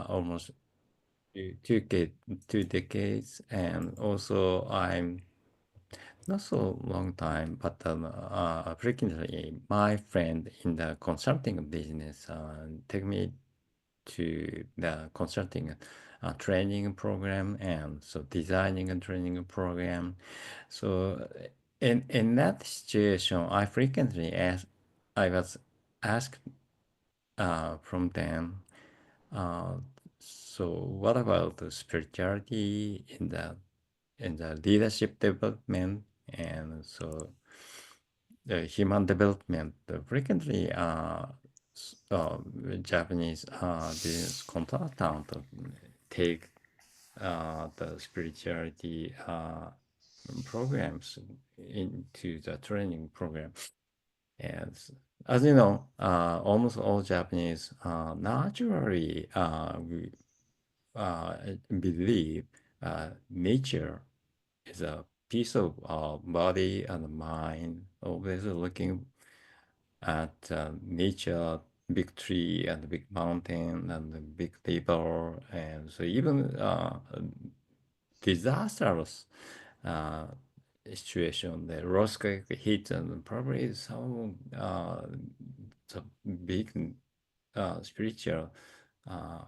almost 2 decades, and also I'm not so long time, but frequently my friend in the consulting business take me to the consulting training program, and so designing a training program. So in that situation, I was asked from them, uh, so what about the spirituality in the leadership development, and so the human development? Frequently, Japanese business consultant take the spirituality programs into the training program. And as you know, almost all Japanese naturally uh, believe nature is a piece of body and mind, always looking at nature, big tree and big mountain and the big river, and so even disastrous uh, situation, the earthquake hit, and probably some the big spiritual uh,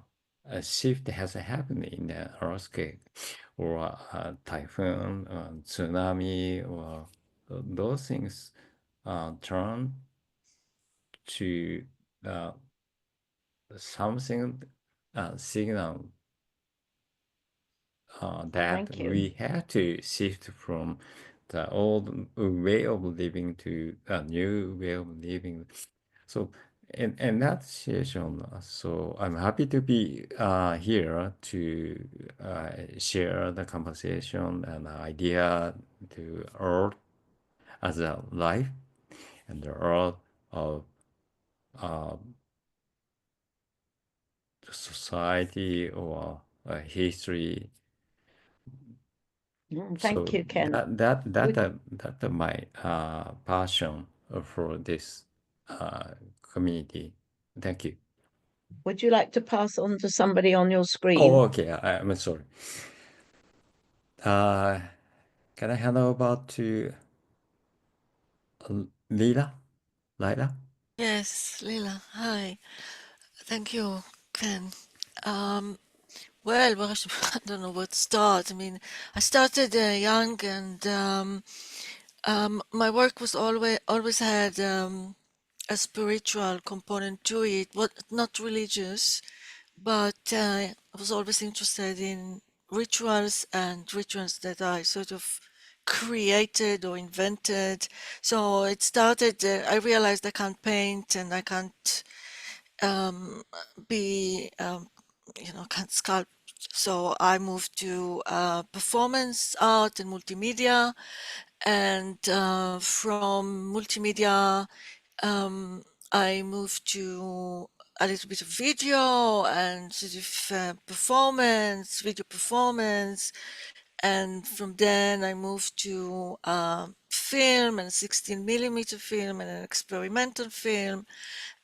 a shift has happened in the earthquake or typhoon, tsunami, or those things turn to uh, something signal that Thank you. we have to shift from the old way of living to a new way of living. So in that situation, so I'm happy to be here to share the conversation and idea to Earth as a life and the Earth of uh, society or history. Thank So you, Ken. Would that my passion for this community. Thank you. would you like to pass on to somebody on your Oh, screen? okay. I'm sorry. Uh, can I hand over to Lila? Lila? Yes, Lila. Hi. Thank you, Ken. Um, well, where I should, I don't know where to start. I mean, I started young, and my work was always had a spiritual component to it, but not religious. But I was always interested in rituals and rituals that I sort of created or invented. So it started, I realized I can't paint and I can't um, be, can't sculpt. So I moved to performance art and multimedia. And from multimedia, I moved to a little bit of video and sort of performance, video performance. And from then I moved to film and 16 millimeter film and an experimental film.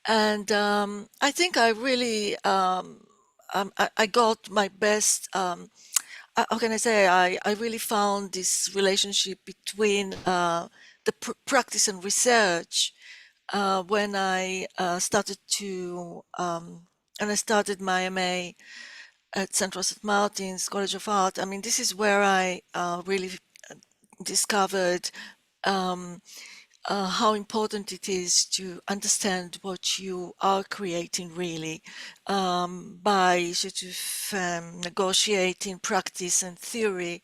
And I think I really, I got my best, how can I say, I really found this relationship between the practice and research when I started to, and I started my MA at Central St. Martin's College of Art. I mean, this is where I really discovered um, how important it is to understand what you are creating really by sort of negotiating practice and theory.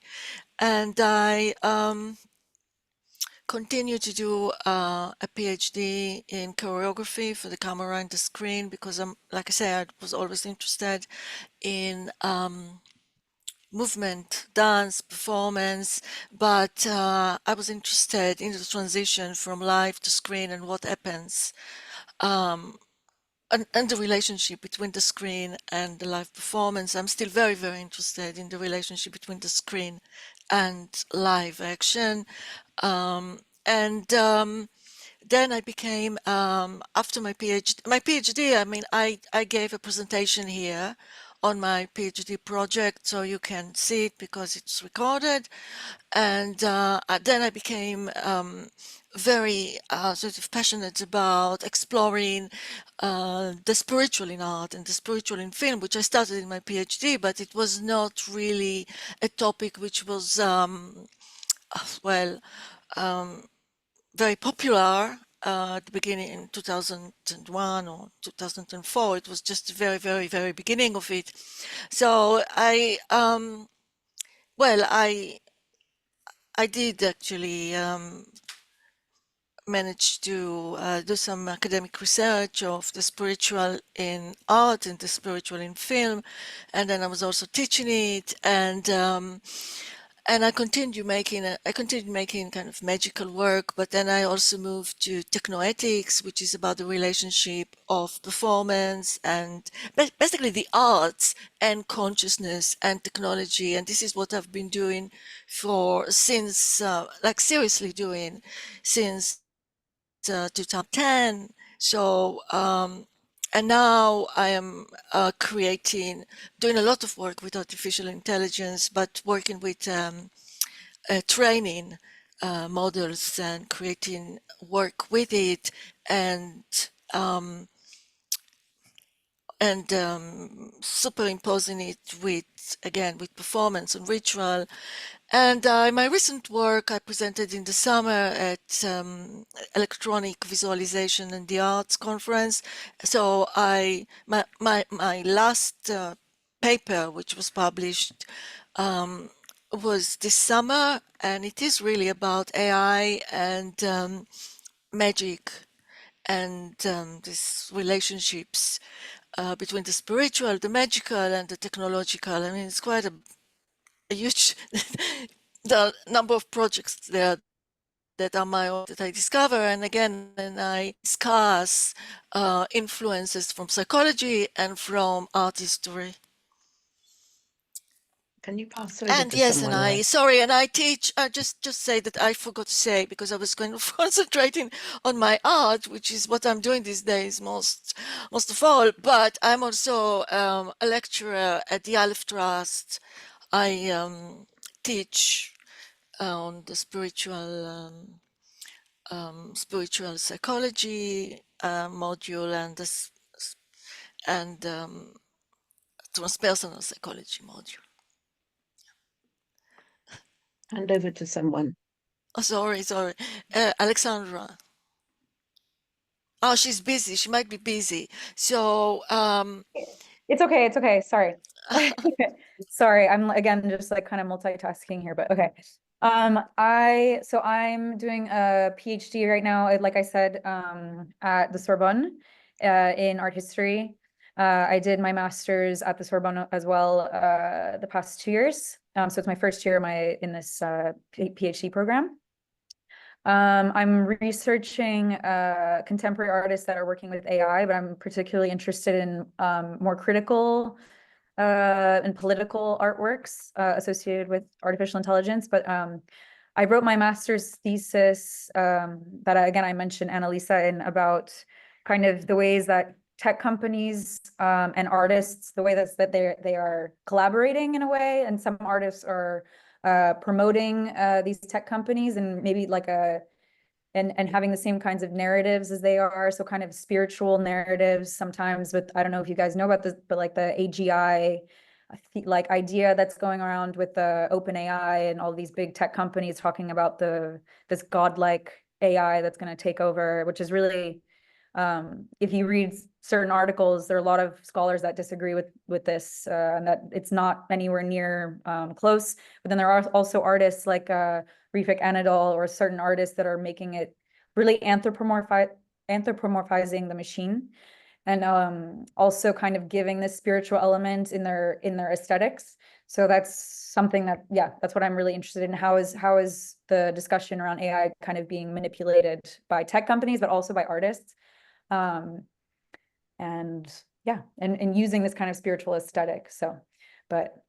And I continue to do a PhD in choreography for the camera and the screen because I'm, like I said, I was always interested in movement, dance, performance, but I was interested in the transition from live to screen and what happens, um, and the relationship between the screen and the live performance. I'm still very, very interested in the relationship between the screen and live action. And then I became, after my PhD, I mean, I gave a presentation here on my PhD project, so you can see it because it's recorded. And then I became very sort of passionate about exploring the spiritual in art and the spiritual in film, which I started in my PhD, but it was not really a topic which was, well, very popular at the beginning in 2001 or 2004. It was just the very, very, very beginning of it. So well, I did actually manage to do some academic research of the spiritual in art and the spiritual in film, and then I was also teaching it, and I continued making kind of magical work, but then I also moved to technoethics, which is about the relationship of performance and basically the arts and consciousness and technology. And this is what I've been doing since, like seriously doing since 2010. So, and now I am doing a lot of work with artificial intelligence, but working with training models and creating work with it, and superimposing it with performance and ritual. And in my recent work, I presented in the summer at Electronic Visualization and the Arts Conference. So my last paper, which was published, was this summer, and it is really about AI and magic and these relationships between the spiritual, the magical, and the technological. I mean, it's quite a huge the number of projects there that are my own that I discover, and again, and I discuss influences from psychology and from art history. Can you pass over And to yes, someone and I else? sorry, and I teach. I just say that I forgot to say, because I was going to concentrating on my art, which is what I'm doing these days most of all. But I'm also a lecturer at the Aleph Trust. I teach on the spiritual psychology module and this and transpersonal psychology module. Hand over to someone. Oh, sorry, Alexandra. Oh, she's busy. She might be busy. So it's okay. Sorry. Sorry, I'm again just like kind of multitasking here, but okay. I'm doing a PhD right now, like I said, at the Sorbonne in art history. I did my master's at the Sorbonne as well the past 2 years. So it's my first year in this PhD program. I'm researching contemporary artists that are working with AI, but I'm particularly interested in more critical and political artworks associated with artificial intelligence. But I wrote my master's thesis that I mentioned Annalisa in about kind of the ways that tech companies and artists, the way that they are collaborating in a way, and some artists are promoting these tech companies and maybe like and having the same kinds of narratives as they are. So kind of spiritual narratives sometimes with, I don't know if you guys know about this, but like the AGI like idea that's going around with the OpenAI and all these big tech companies talking about this godlike AI that's going to take over, which is really, if you read certain articles, there are a lot of scholars that disagree with this, and that it's not anywhere near close. But then there are also artists like Refik Anadol or certain artists that are making it really anthropomorphizing the machine, and also kind of giving this spiritual element in their aesthetics. So that's something that, yeah, that's what I'm really interested in. How is the discussion around AI kind of being manipulated by tech companies, but also by artists? And yeah, and using this kind of spiritual aesthetic. So, but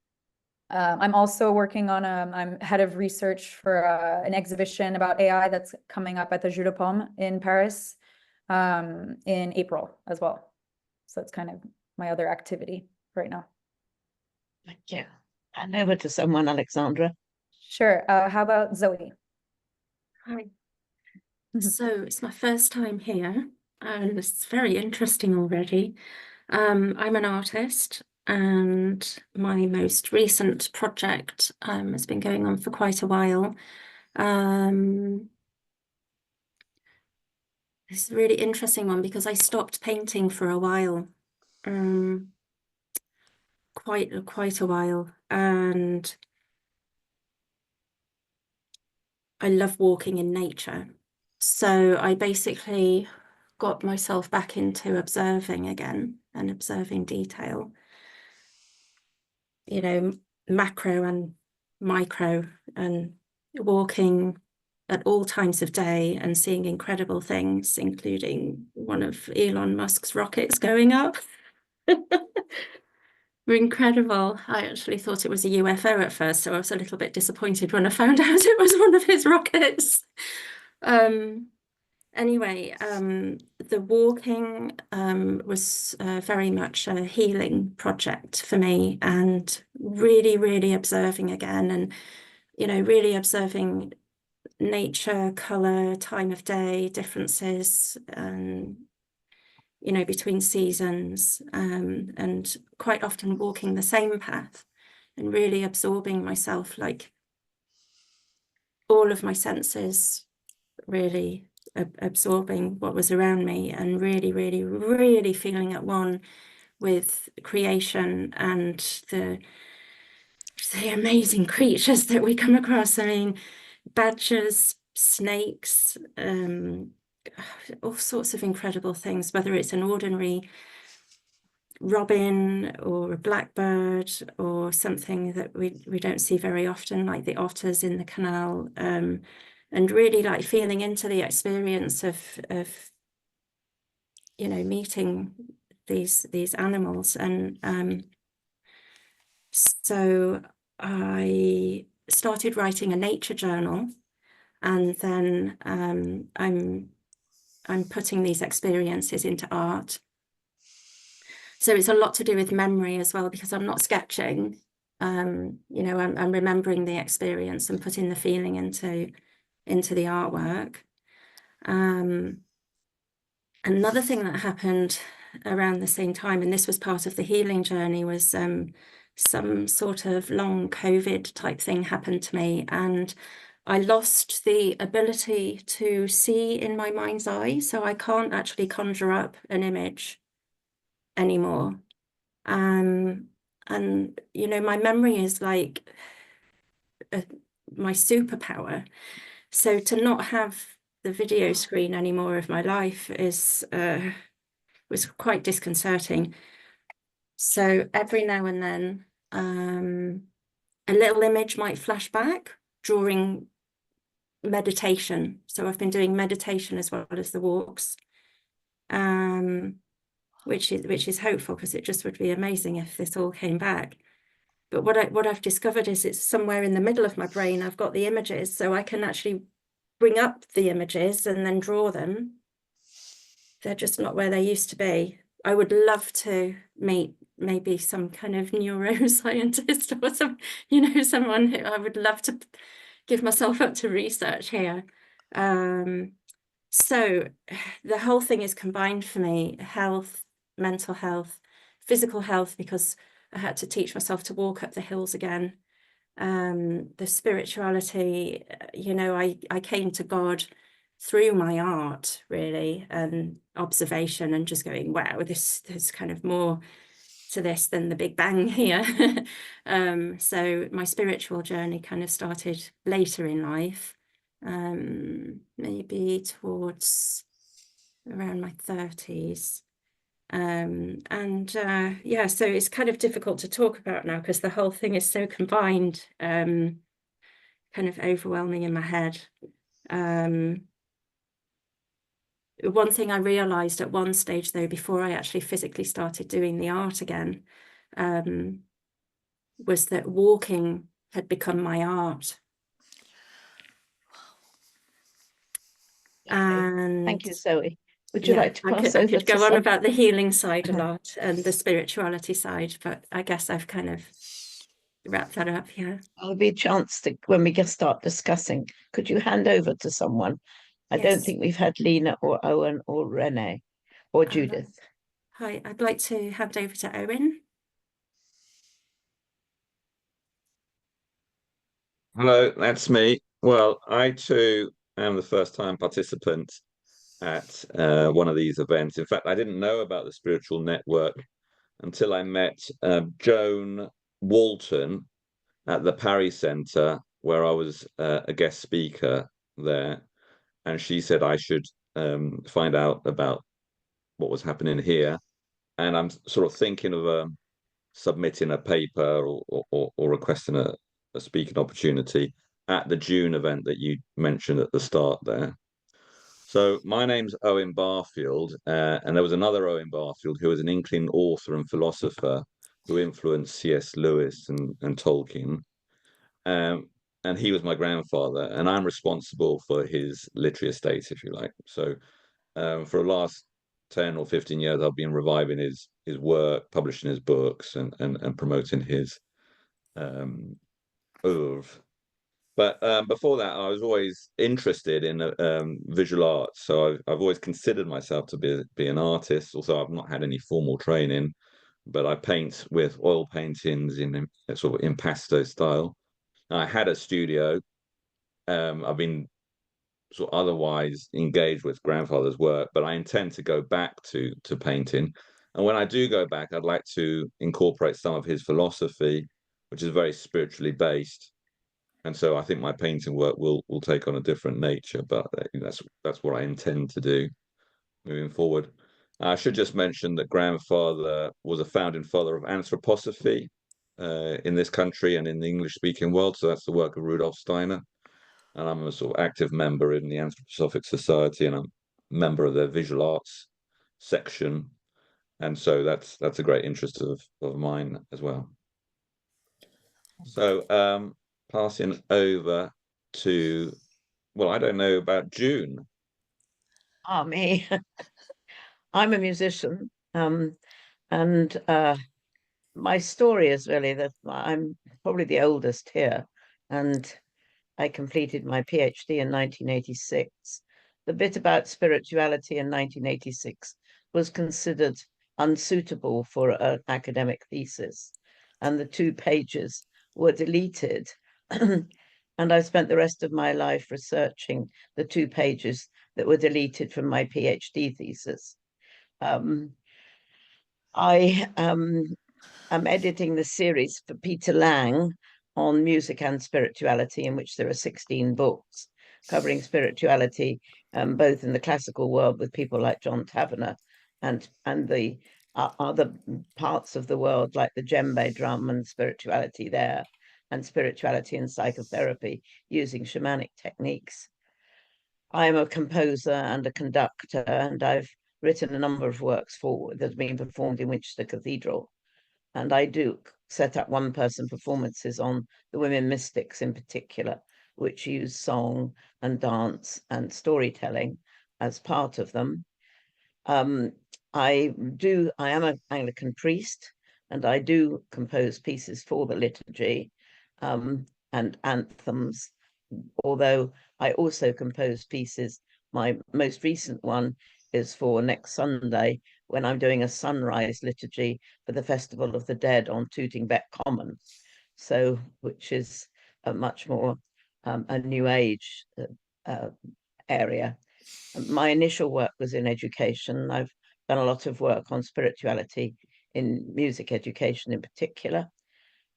I'm also working on I'm head of research for an exhibition about AI that's coming up at the Jeu de Paume in Paris in April as well. So that's kind of my other activity right now. Thank you. And over to someone, Alexandra. Sure. How about Zoe? Hi. So it's my first time here, and it's very interesting already. I'm an artist, and my most recent project has been going on for quite a while. It's a really interesting one because I stopped painting for a while, quite a while, and I love walking in nature. So I basically got myself back into observing again and observing detail, you know, macro and micro, and walking at all times of day and seeing incredible things, including one of Elon Musk's rockets going up. Were incredible. I actually thought it was a UFO at first, so I was a little bit disappointed when I found out it was one of his rockets. Anyway, the walking was very much a healing project for me, and really observing again, and really observing nature, color, time of day differences, and between seasons, and quite often walking the same path and really absorbing myself, like all of my senses, really absorbing what was around me, and really feeling at one with creation and the amazing creatures that we come across. I mean, badgers, snakes, all sorts of incredible things, whether it's an ordinary robin or a blackbird or something that we don't see very often, like the otters in the canal, and really like feeling into the experience of meeting these animals. And so I started writing a nature journal, and then I'm putting these experiences into art. So it's a lot to do with memory as well, because I'm not sketching. I'm remembering the experience and putting the feeling into the artwork. Another thing that happened around the same time, and this was part of the healing journey, was some sort of long COVID type thing happened to me, and I lost the ability to see in my mind's eye, so I can't actually conjure up an image anymore. And my memory is like my superpower. So to not have the video screen anymore of my life was quite disconcerting. So every now and then a little image might flash back during meditation. So I've been doing meditation as well as the walks, which is hopeful, because it just would be amazing if this all came back. But what I've discovered is it's somewhere in the middle of my brain. I've got the images, so I can actually bring up the images and then draw them. They're just not where they used to be. I would love to meet maybe some kind of neuroscientist or someone who I would love to give myself up to research here. So the whole thing is combined for me: health, mental health, physical health, because I had to teach myself to walk up the hills again. The spirituality, I came to God through my art, really, and observation, and just going, wow, there's kind of more to this than the Big Bang here. So my spiritual journey kind of started later in life, maybe towards around my 30s. Yeah, so it's kind of difficult to talk about now because the whole thing is so combined, kind of overwhelming in my head. One thing I realized at one stage, though, before I actually physically started doing the art again, was that walking had become my art. And thank you, Zoe. Would you like to pass I over could to go on some- about the healing side a lot and the spirituality side, but I guess I've kind of wrapped that up here. There'll be a chance to, when we start discussing, could you hand over to someone? I don't Yes. think we've had Lena or Owen or Renee or Judith. Hi, I'd like to hand over to Owen. Hello, that's me. Well, I too am the first-time participant at one of these events. In fact, I didn't know about the Spiritual Network until I met Joan Walton at the Paris Centre, where I was a guest speaker there, and she said I should find out about what was happening here. And I'm sort of thinking of submitting a paper or requesting a speaking opportunity at the June event that you mentioned at the start there. So my name's Owen Barfield, and there was another Owen Barfield who was an Inkling author and philosopher who influenced C.S. Lewis and Tolkien. And he was my grandfather, and I'm responsible for his literary estate, if you like. So for the last 10 or 15 years, I've been reviving his work, publishing his books, and promoting his oeuvre. But before that, I was always interested in visual arts. So I've always considered myself to be an artist. Also, I've not had any formal training, but I paint with oil paintings in sort of impasto style. I had a studio. I've been sort of otherwise engaged with grandfather's work, but I intend to go back to painting. And when I do go back, I'd like to incorporate some of his philosophy, which is very spiritually based. And so I think my painting work will take on a different nature, but that's what I intend to do moving forward. I should just mention that grandfather was a founding father of anthroposophy in this country and in the English-speaking world. So that's the work of Rudolf Steiner. And I'm a sort of active member in the Anthroposophic Society, and I'm a member of their visual arts section. And so that's a great interest of mine as well. So passing over to, well, I don't know about June. Me. I'm a musician, and my story is really that I'm probably the oldest here, and I completed my PhD in 1986. The bit about spirituality in 1986 was considered unsuitable for an academic thesis, and the 2 pages were deleted. And I spent the rest of my life researching the 2 pages that were deleted from my PhD thesis. I am editing the series for Peter Lang on music and spirituality, in which there are 16 books covering spirituality, both in the classical world with people like John Tavener and the other parts of the world like the djembe drum and spirituality there, and spirituality and psychotherapy using shamanic techniques. I am a composer and a conductor, and I've written a number of works that have been performed in Winchester Cathedral. And I do set up one-person performances on the women mystics in particular, which use song and dance and storytelling as part of them. I am an Anglican priest, and I do compose pieces for the liturgy and anthems, although I also compose pieces. My most recent one is for next Sunday, when I'm doing a sunrise liturgy for the Festival of the Dead on Tooting Bec Common, so which is a much more a New Age area. My initial work was in education. I've done a lot of work on spirituality in music education in particular,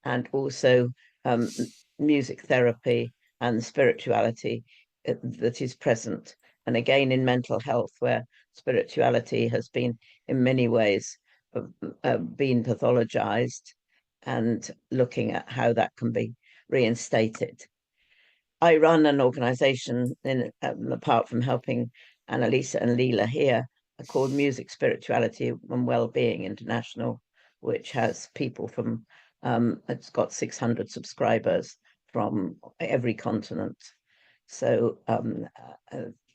and also music therapy and spirituality that is present. And again, in mental health, where spirituality has been in many ways been pathologized, and looking at how that can be reinstated. I run an organization, apart from helping Annalisa and Leela here, called Music, Spirituality and Wellbeing International, which has people from It's got 600 subscribers from every continent. So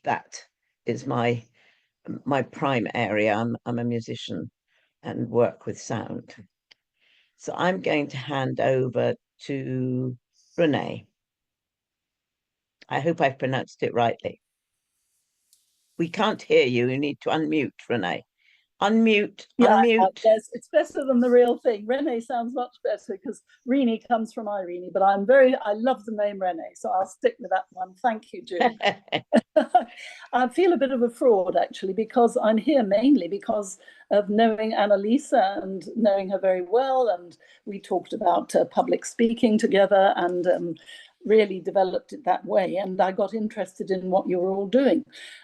that is my prime area. I'm a musician and work with sound. So I'm going to hand over to Renee. I hope I've pronounced it rightly. We can't hear you. You need to unmute, Renee. Unmute, Yeah, unmute. yes, it's better than the real thing. Renee sounds much better because Rini comes from Irene, but I love the name Renee, so I'll stick with that one. Thank you, June. I feel a bit of a fraud, actually, because I'm here mainly because of knowing Annalisa and knowing her very well. And we talked about public speaking together and really developed it that way. And I got interested in what you were all doing.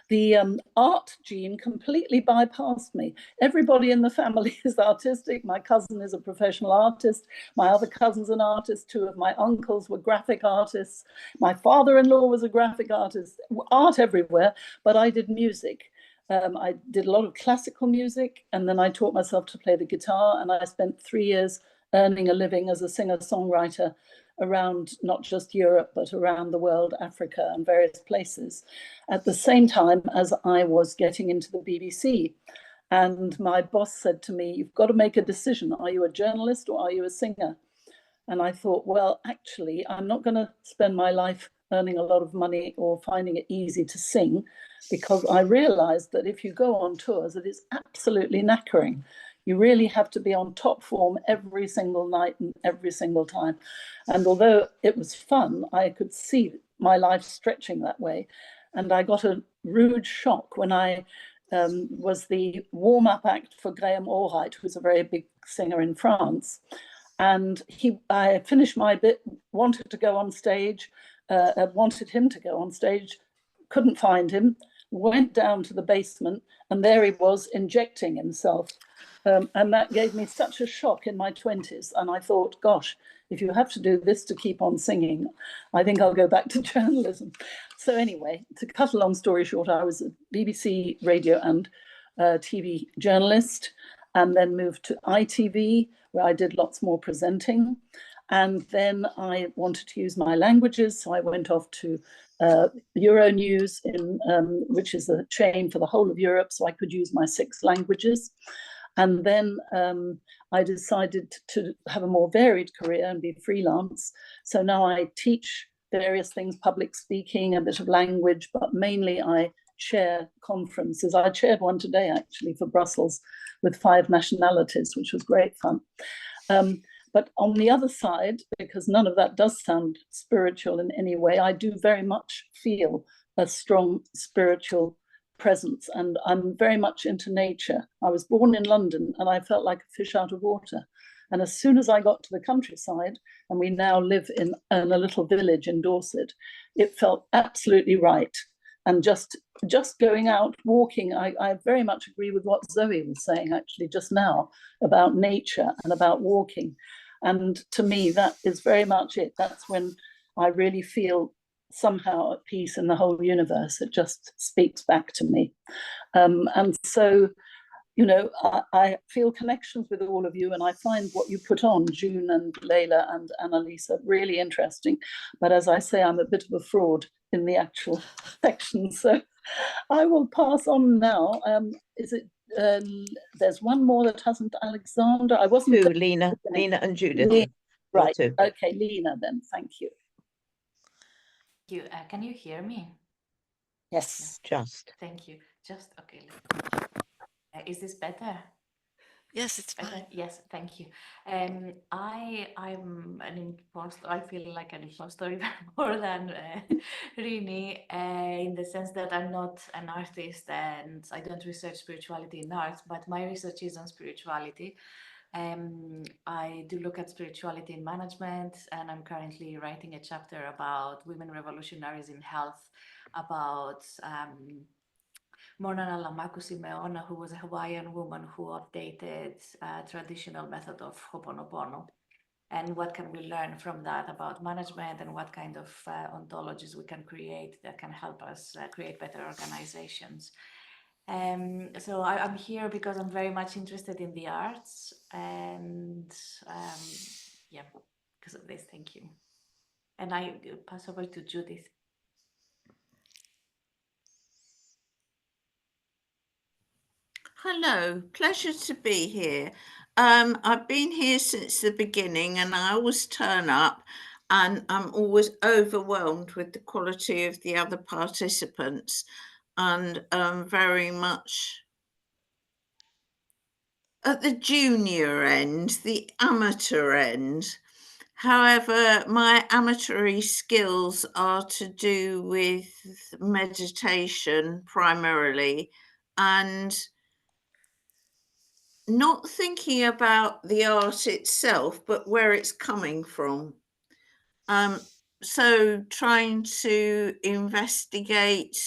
The art gene completely bypassed me. Everybody in the family is artistic. My cousin is a professional artist. My other cousin's an artist. 2 of my uncles were graphic artists. My father-in-law was a graphic artist. Art everywhere, but I did music. I did a lot of classical music, and then I taught myself to play the guitar, and I spent 3 years earning a living as a singer-songwriter around not just Europe, but around the world, Africa and various places, at the same time as I was getting into the BBC. And my boss said to me, you've got to make a decision. Are you a journalist or are you a singer? And I thought, well, actually, I'm not going to spend my life earning a lot of money or finding it easy to sing, because I realized that if you go on tours, it is absolutely knackering. You really have to be on top form every single night and every single time. And although it was fun, I could see my life stretching that way. And I got a rude shock when I was the warm-up act for Graham Allwright, who's a very big singer in France. And I finished my bit, wanted to go on stage, wanted him to go on stage, couldn't find him, went down to the basement, and there he was injecting himself. And that gave me such a shock in my 20s. And I thought, gosh, if you have to do this to keep on singing, I think I'll go back to journalism. So anyway, to cut a long story short, I was a BBC radio and TV journalist, and then moved to ITV, where I did lots more presenting. And then I wanted to use my languages, so I went off to Euronews, which is a chain for the whole of Europe, so I could use my 6 languages. And then I decided to have a more varied career and be freelance. So now I teach various things, public speaking, a bit of language, but mainly I chair conferences. I chaired one today, actually, for Brussels with 5 nationalities, which was great fun. But on the other side, because none of that does sound spiritual in any way, I do very much feel a strong spiritual presence, and I'm very much into nature. I was born in London and I felt like a fish out of water. And as soon as I got to the countryside, and we now live in a little village in Dorset, it felt absolutely right. And just going out walking, I very much agree with what Zoe was saying actually just now about nature and about walking. And to me, that is very much it. That's when I really feel somehow at peace in the whole universe. It just speaks back to me. And so, you know, I feel connections with all of you, and I find what you put on, June and Leila and Annalisa, really interesting. But as I say, I'm a bit of a fraud in the actual section. So I will pass on now. Is it, there's one more that hasn't, Alexander? I wasn't. Two, Lena and Judith. Lena. Right, Two. okay, Lena then, thank you. Can you hear me? Yes. Just. Thank you. Just okay. Is this better? Yes, it's fine. Yes, thank you. I'm an imposter. I feel like an imposter even more than Rini, in the sense that I'm not an artist and I don't research spirituality in art, but my research is on spirituality. I do look at spirituality in management, and I'm currently writing a chapter about women revolutionaries in health, about Mona Nalamaku-Simeona, who was a Hawaiian woman who updated traditional method of Ho'oponopono. And what can we learn from that about management, and what kind of ontologies we can create that can help us create better organizations. So I'm here because I'm very much interested in the arts, and yeah, because of this. Thank you. And I pass over to Judith. Hello, pleasure to be here. I've been here since the beginning and I always turn up and I'm always overwhelmed with the quality of the other participants and very much at the junior end, the amateur end. However, my amateur skills are to do with meditation primarily and not thinking about the art itself, but where it's coming from. So trying to investigate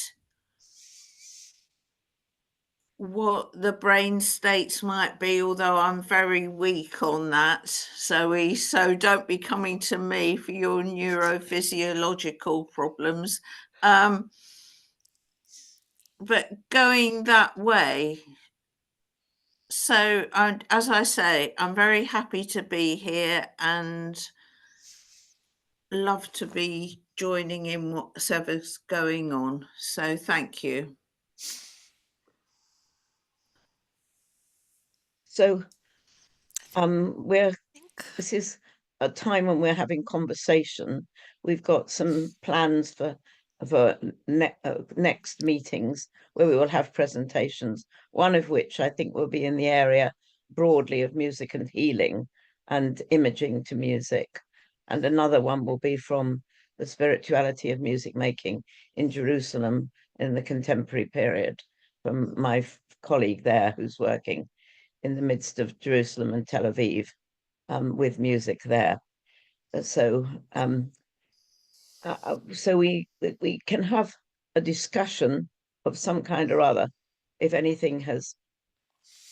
what the brain states might be, although I'm very weak on that, Zoe, so don't be coming to me for your neurophysiological problems. But going that way. So, as I say, I'm very happy to be here and love to be joining in whatever's going on. So thank you. So this is a time when we're having conversation. We've got some plans for next meetings where we will have presentations, one of which I think will be in the area broadly of music and healing and imaging to music. And another one will be from the spirituality of music making in Jerusalem in the contemporary period, from my colleague there who's working in the midst of Jerusalem and Tel Aviv with music there. So we can have a discussion of some kind or other if anything has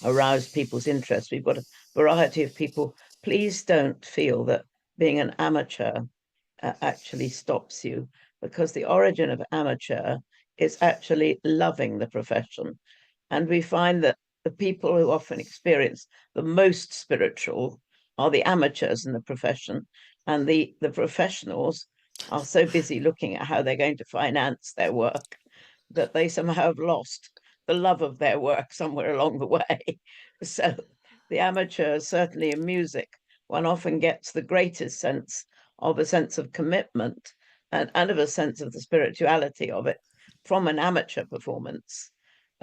aroused people's interest. We've got a variety of people. Please don't feel that being an amateur actually stops you, because the origin of amateur is actually loving the profession. And we find that the people who often experience the most spiritual are the amateurs in the profession, and the professionals are so busy looking at how they're going to finance their work that they somehow have lost the love of their work somewhere along the way. So the amateurs, certainly in music, one often gets the greatest sense of a sense of commitment and of a sense of the spirituality of it from an amateur performance,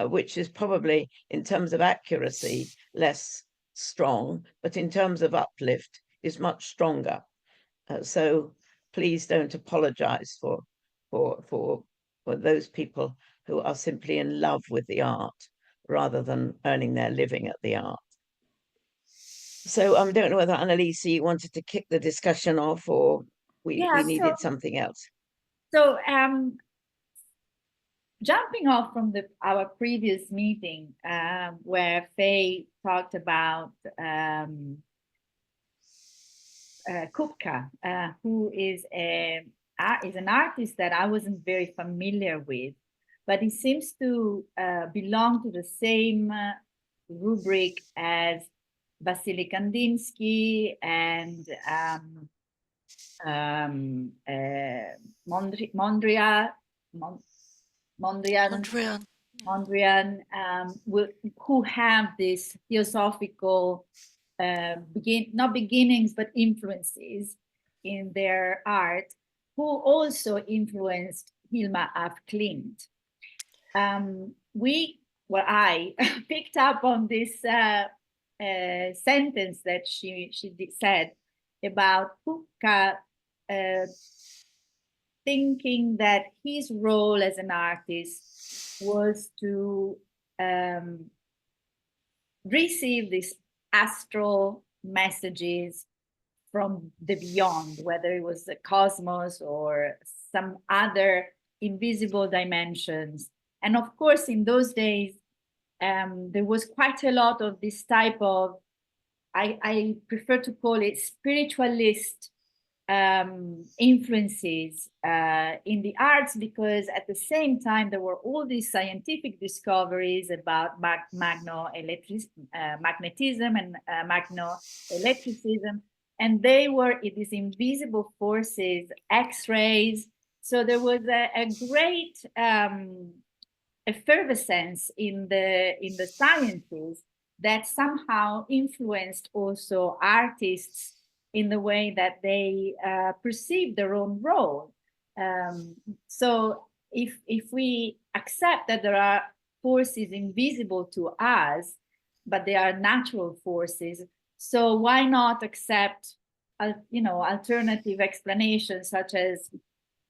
which is probably, in terms of accuracy, less strong, but in terms of uplift is much stronger. So please don't apologize for those people who are simply in love with the art rather than earning their living at the art. So I don't know whether Annalisa wanted to kick the discussion off, or we needed something else. So jumping off from our previous meeting where Fay talked about Kupka, who is an artist that I wasn't very familiar with, but he seems to belong to the same rubric as Wassilly Kandinsky and Mondrian, who have this theosophical not beginnings but influences in their art, who also influenced Hilma af Klint. I picked up on this sentence that she said about Kupka thinking that his role as an artist was to receive these astral messages from the beyond, whether it was the cosmos or some other invisible dimensions. And of course, in those days, there was quite a lot of this type of, I prefer to call it spiritualist influences in the arts, because at the same time there were all these scientific discoveries about magnetism and magnoelectricism, and they were these invisible forces, X-rays. So there was a great effervescence in the sciences that somehow influenced also artists in the way that they perceive their own role. So if we accept that there are forces invisible to us, but they are natural forces, so why not accept, alternative explanations such as,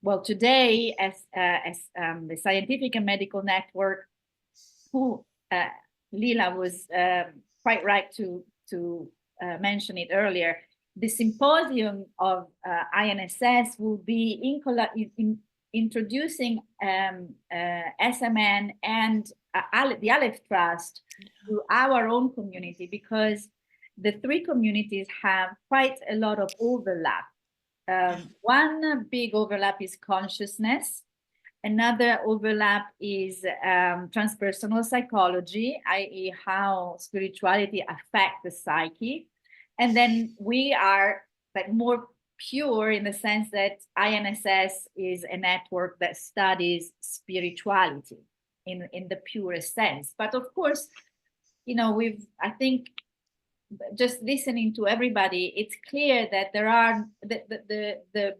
well, today as the Scientific and Medical Network, who Lila was quite right to mention it earlier, the symposium of INSS will be introducing SMN and the Aleph Trust to our own community, because the three communities have quite a lot of overlap. One big overlap is consciousness. Another overlap is transpersonal psychology, i.e. how spirituality affects the psyche. And then we are like more pure in the sense that INSS is a network that studies spirituality in the purest sense. But of course, I think just listening to everybody, it's clear that there are the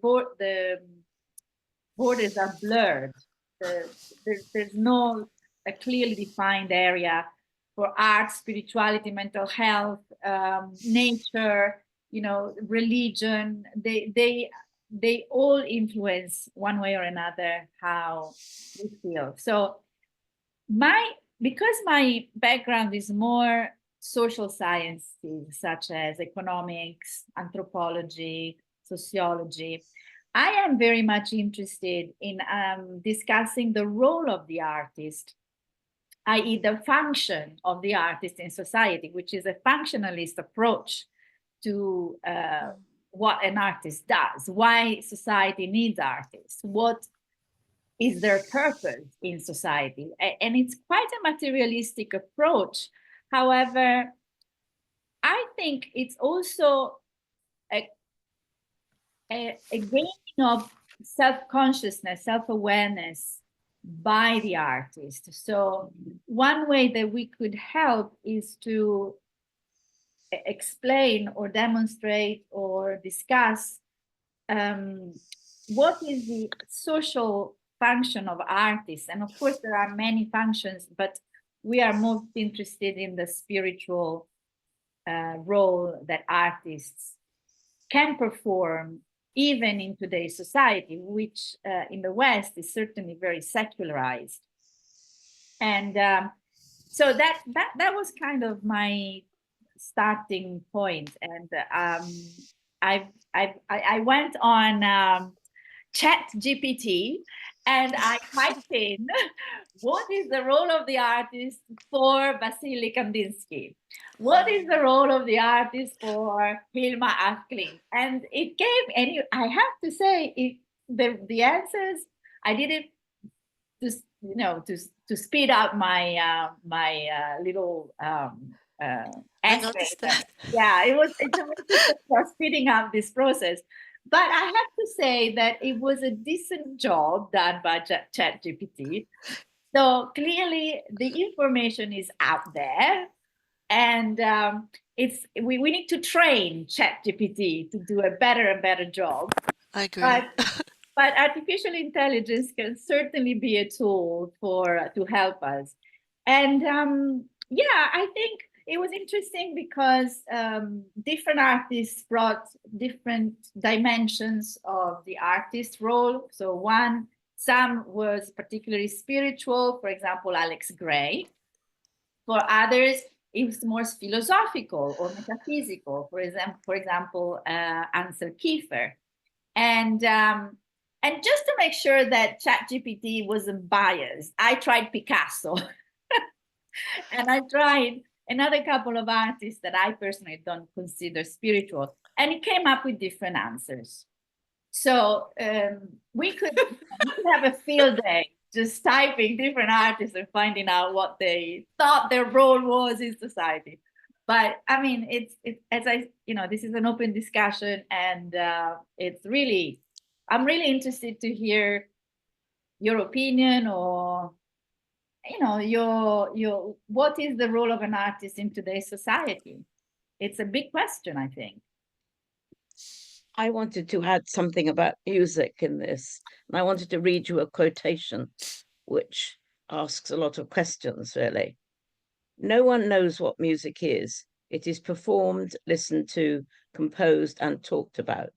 borders are blurred. There's no a clearly defined area for art, spirituality, mental health, nature, religion. They all influence one way or another how we feel. So because my background is more social sciences such as economics, anthropology, sociology, I am very much interested in discussing the role of the artist, i.e. the function of the artist in society, which is a functionalist approach to what an artist does, why society needs artists, what is their purpose in society. And it's quite a materialistic approach. However, I think it's also a gaining of self-consciousness, self-awareness by the artist. So one way that we could help is to explain or demonstrate or discuss what is the social function of artists. And of course, there are many functions, but we are most interested in the spiritual role that artists can perform even in today's society, which in the West is certainly very secularized. And so that was kind of my starting point. And I went on ChatGPT and I typed in, what is the role of the artist for Wassilly Kandinsky? What is the role of the artist for Hilma Afklint? And it gave, and I have to say, the answers, I did it to speed up my little essay. Yeah, it's a method for speeding up this process. But I have to say that it was a decent job done by ChatGPT. So clearly the information is out there, and we need to train ChatGPT to do a better and better job. I agree. But artificial intelligence can certainly be a tool to help us. And yeah, I think it was interesting because different artists brought different dimensions of the artist role. So some was particularly spiritual, for example, Alex Gray. For others, it was more philosophical or metaphysical, for example, Ansel Kiefer. And just to make sure that ChatGPT wasn't biased, I tried Picasso. And I tried another couple of artists that I personally don't consider spiritual, and it came up with different answers. So we could have a field day just typing different artists and finding out what they thought their role was in society. But I mean, it's as I, this is an open discussion, and it's really, I'm really interested to hear your opinion, or your what is the role of an artist in today's society? It's a big question, I think. I wanted to add something about music in this, and I wanted to read you a quotation which asks a lot of questions, really. No one knows what music is. It is performed, listened to, composed, and talked about.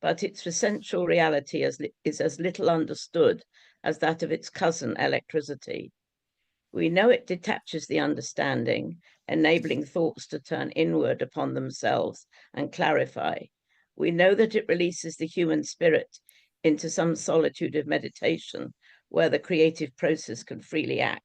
But its essential reality is as little understood as that of its cousin, electricity. We know it detaches the understanding, enabling thoughts to turn inward upon themselves and clarify. We know that it releases the human spirit into some solitude of meditation where the creative process can freely act.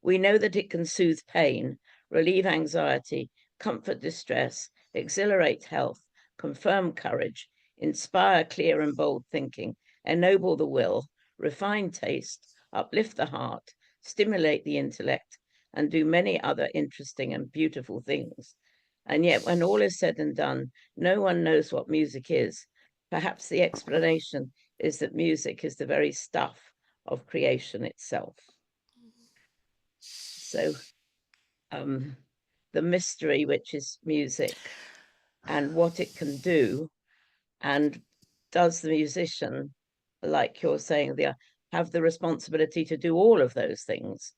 We know that it can soothe pain, relieve anxiety, comfort distress, exhilarate health, confirm courage, inspire clear and bold thinking, ennoble the will, refine taste, uplift the heart, stimulate the intellect, and do many other interesting and beautiful things. And yet, when all is said and done, no one knows what music is. Perhaps the explanation is that music is the very stuff of creation itself. So the mystery, which is music, and what it can do, and does the musician, like you're saying, have the responsibility to do all of those things,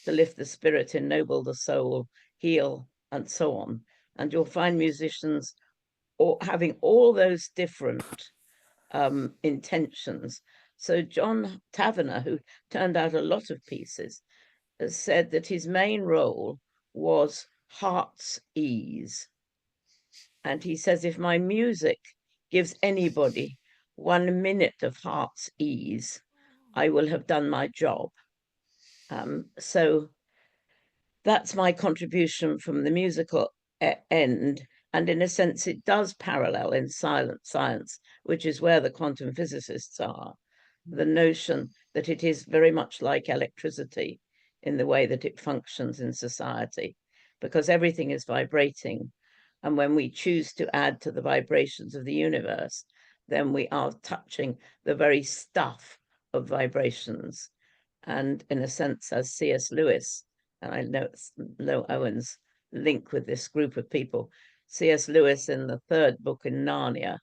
to lift the spirit, ennoble the soul, heal, and so on. And you'll find musicians having all those different intentions. So John Tavener, who turned out a lot of pieces, has said that his main role was heart's ease. And he says, if my music gives anybody 1 minute of heart's ease, I will have done my job. So that's my contribution from the musical end. And in a sense, it does parallel in silent science, which is where the quantum physicists are. The notion that it is very much like electricity in the way that it functions in society, because everything is vibrating. And when we choose to add to the vibrations of the universe, then we are touching the very stuff of vibrations. And in a sense, as C.S. Lewis, and I know Owen's link with this group of people, C.S. Lewis in the third book in Narnia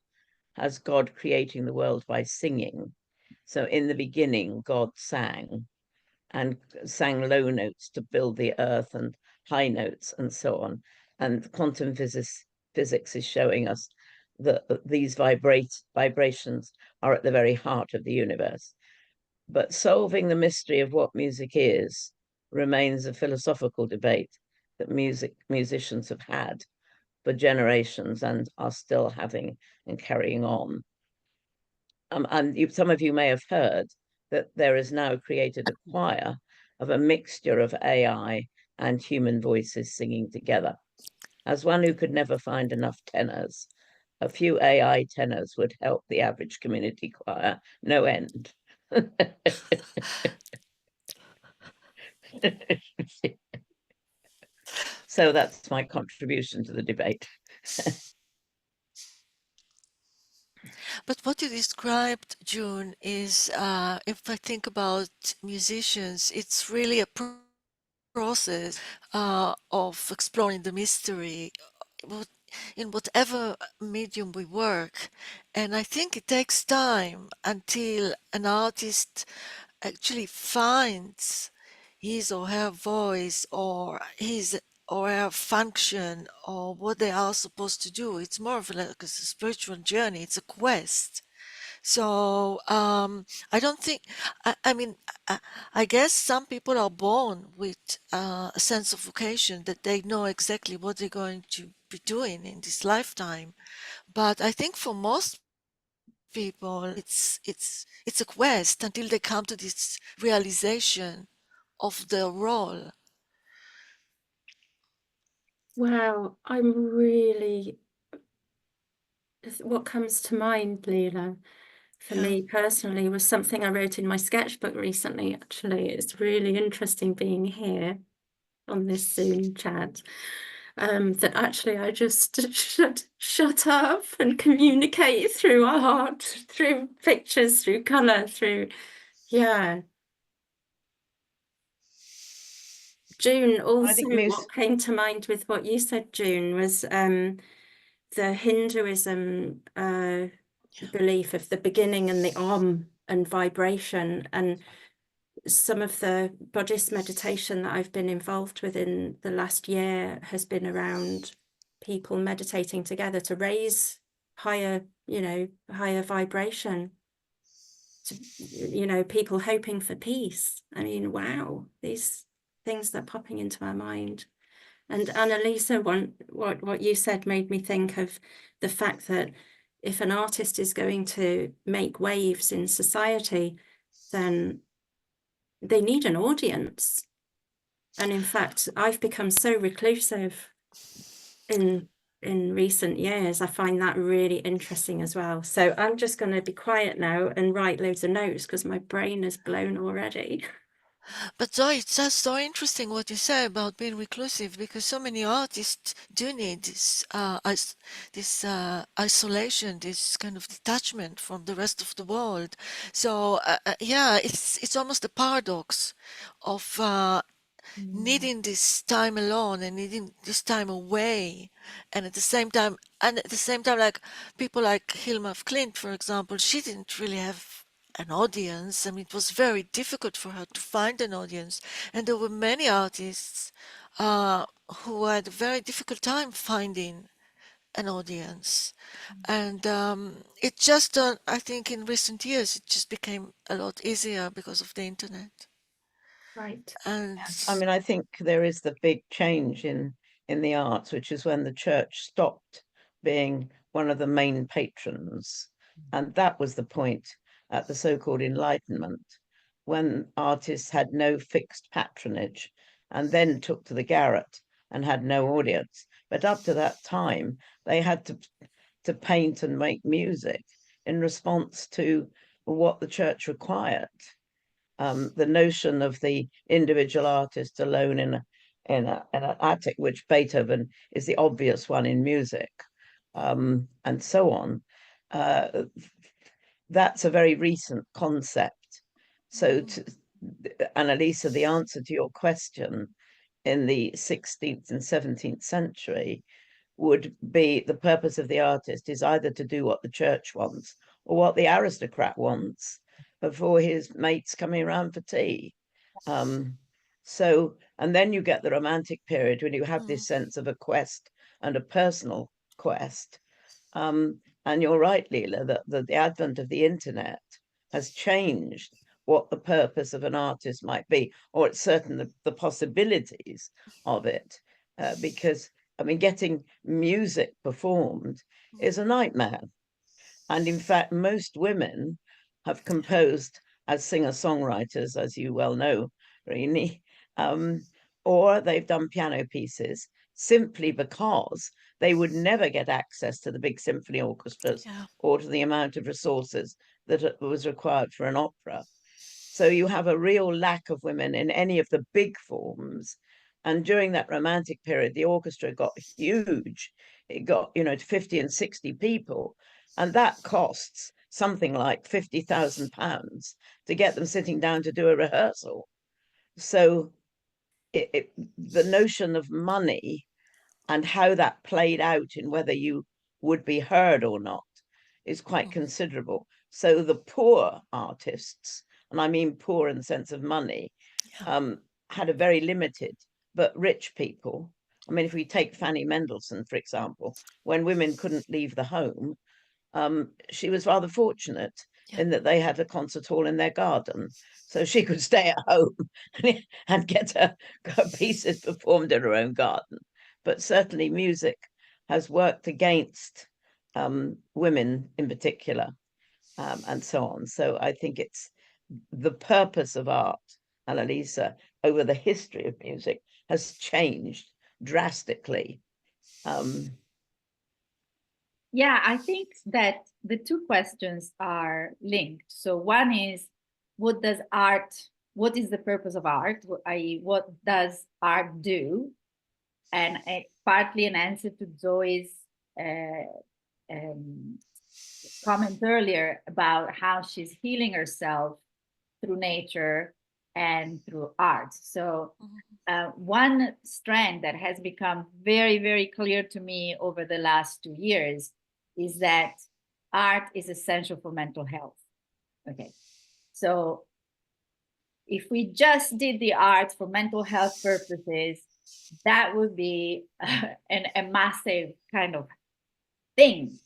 has God creating the world by singing. So in the beginning, God sang, and sang low notes to build the earth and high notes and so on. And quantum physics is showing us that these vibrations are at the very heart of the universe. But solving the mystery of what music is remains a philosophical debate that musicians have had for generations and are still having and carrying on. And some of you may have heard that there is now created a choir of a mixture of AI and human voices singing together. As one who could never find enough tenors, a few AI tenors would help the average community choir no end. So that's my contribution to the debate. But what you described, June, is if I think about musicians, it's really a process of exploring the mystery in whatever medium we work. And I think it takes time until an artist actually finds his or her voice or his or her function or what they are supposed to do. It's more of like a spiritual journey. It's a quest. So I don't think, I mean, I guess some people are born with a sense of vocation that they know exactly what they're going to be doing in this lifetime. But I think for most people, it's a quest until they come to this realization of their role. Well, I'm really, what comes to mind, Leela, for me personally, was something I wrote in my sketchbook recently, actually. It's really interesting being here on this Zoom chat. that actually I just shut up and communicate through art, through pictures, through colour, through, yeah. June, also what came to mind with what you said, June, was the Hinduism belief of the beginning and the Om and vibration, and some of the Buddhist meditation that I've been involved with in the last year has been around people meditating together to raise higher, higher vibration, to, people hoping for peace. I mean, wow, these things that are popping into my mind. And Annalisa, what you said made me think of the fact that if an artist is going to make waves in society, then they need an audience. And in fact, I've become so reclusive in recent years. I find that really interesting as well. So I'm just going to be quiet now and write loads of notes because my brain is blown already. But Zoe, it's just so interesting what you say about being reclusive, because so many artists do need this isolation, this kind of detachment from the rest of the world. So yeah, it's almost a paradox of needing this time alone and needing this time away, and at the same time, like people like Hilma af Klint, for example, she didn't really have an audience. I mean, it was very difficult for her to find an audience, and there were many artists who had a very difficult time finding an audience. And it just, I think in recent years, it just became a lot easier because of the internet. Right. And I mean, I think there is the big change in the arts, which is when the church stopped being one of the main patrons. And that was the point at the so-called Enlightenment, when artists had no fixed patronage and then took to the garret and had no audience. But up to that time, they had to paint and make music in response to what the church required. The notion of the individual artist alone in an attic, which Beethoven is the obvious one in music, and so on. That's a very recent concept. So, Annalisa, the answer to your question in the 16th and 17th century would be the purpose of the artist is either to do what the church wants or what the aristocrat wants before his mates coming around for tea. So, and then you get the Romantic period when you have this sense of a quest and a personal quest. And you're right, Leela, that the advent of the internet has changed what the purpose of an artist might be, or it's certain the possibilities of it, because I mean, getting music performed is a nightmare. And in fact, most women have composed as singer-songwriters, as you well know, Rini, or they've done piano pieces simply because they would never get access to the big symphony orchestras or to the amount of resources that was required for an opera. So you have a real lack of women in any of the big forms. And during that Romantic period, the orchestra got huge. It got, to 50 and 60 people. And that costs something like £50,000 to get them sitting down to do a rehearsal. So the notion of money and how that played out in whether you would be heard or not is quite considerable. So the poor artists, and I mean poor in the sense of money, had a very limited, but rich people. I mean, if we take Fanny Mendelssohn, for example, when women couldn't leave the home, she was rather fortunate in that they had a concert hall in their garden. So she could stay at home and get her pieces performed in her own garden. But certainly music has worked against women in particular, and so on. So I think it's the purpose of art, Annalisa, over the history of music has changed drastically. Yeah, I think that the two questions are linked. So one is, what is the purpose of art? I.e., what does art do? And partly an answer to Zoe's comment earlier about how she's healing herself through nature and through art. So one strand that has become very, very clear to me over the last 2 years is that art is essential for mental health. Okay, so if we just did the art for mental health purposes, that would be a massive kind of thing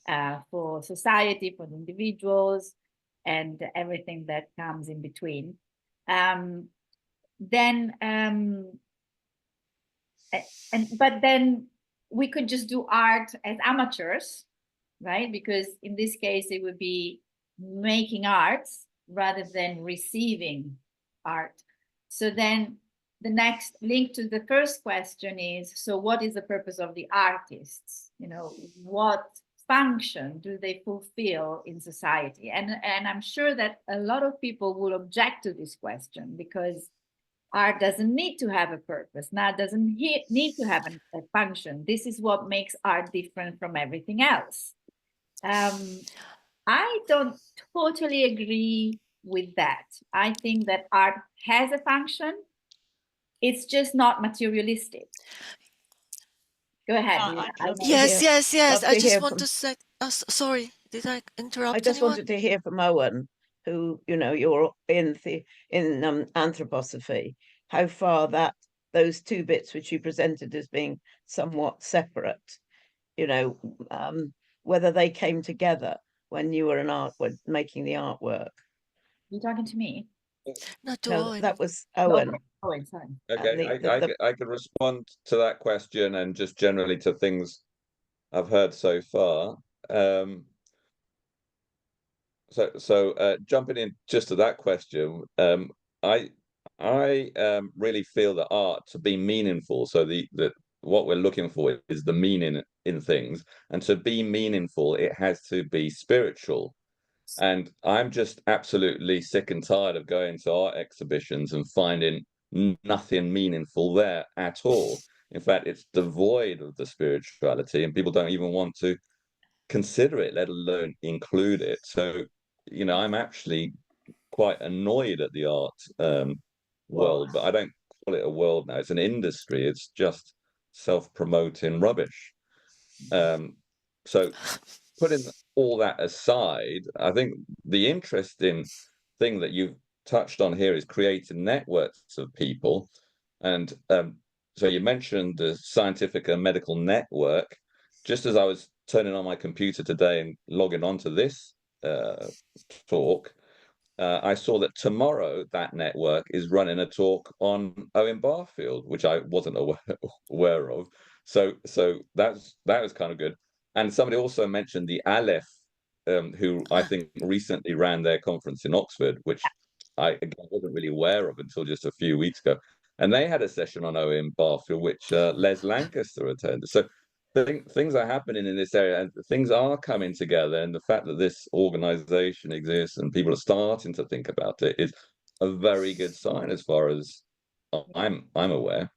for society, for the individuals, and everything that comes in between. But then we could just do art as amateurs, right? Because in this case, it would be making art rather than receiving art. So then the next link to the first question is, so what is the purpose of the artists? You know, what function do they fulfill in society? And I'm sure that a lot of people will object to this question, because art doesn't need to have a purpose. Now, it doesn't need to have a function. This is what makes art different from everything else. I don't totally agree with that. I think that art has a function. It's just not materialistic. Go ahead. Yes. I just want to say, sorry, did I interrupt I just anyone? wanted to hear from Owen, who, you know, you're in anthroposophy, how far those two bits which you presented as being somewhat separate, you know, whether they came together when you were making the artwork. You're talking to me? Not to No, Owen. that was Owen. No, Owen, sorry. Okay, I could respond to that question and just generally to things I've heard so far. So jumping in just to that question, I really feel that art to be meaningful. So what we're looking for is the meaning in things, and to be meaningful, it has to be spiritual. And I'm just absolutely sick and tired of going to art exhibitions and finding nothing meaningful there at all. In fact, it's devoid of the spirituality, and people don't even want to consider it, let alone include it. So, you know, I'm actually quite annoyed at the art world, but I don't call it a world now. It's an industry. It's just self-promoting rubbish. So putting all that aside, I think the interesting thing that you've touched on here is creating networks of people. And so you mentioned the scientific and medical network. Just as I was turning on my computer today and logging onto this talk, I saw that tomorrow that network is running a talk on Owen Barfield, which I wasn't aware of. So that was kind of good. And somebody also mentioned the Aleph, who I think recently ran their conference in Oxford, which I again wasn't really aware of until just a few weeks ago. And they had a session on Owen Barfield, which Les Lancaster attended. So things are happening in this area, and things are coming together. And the fact that this organization exists and people are starting to think about it is a very good sign, as far as I'm aware.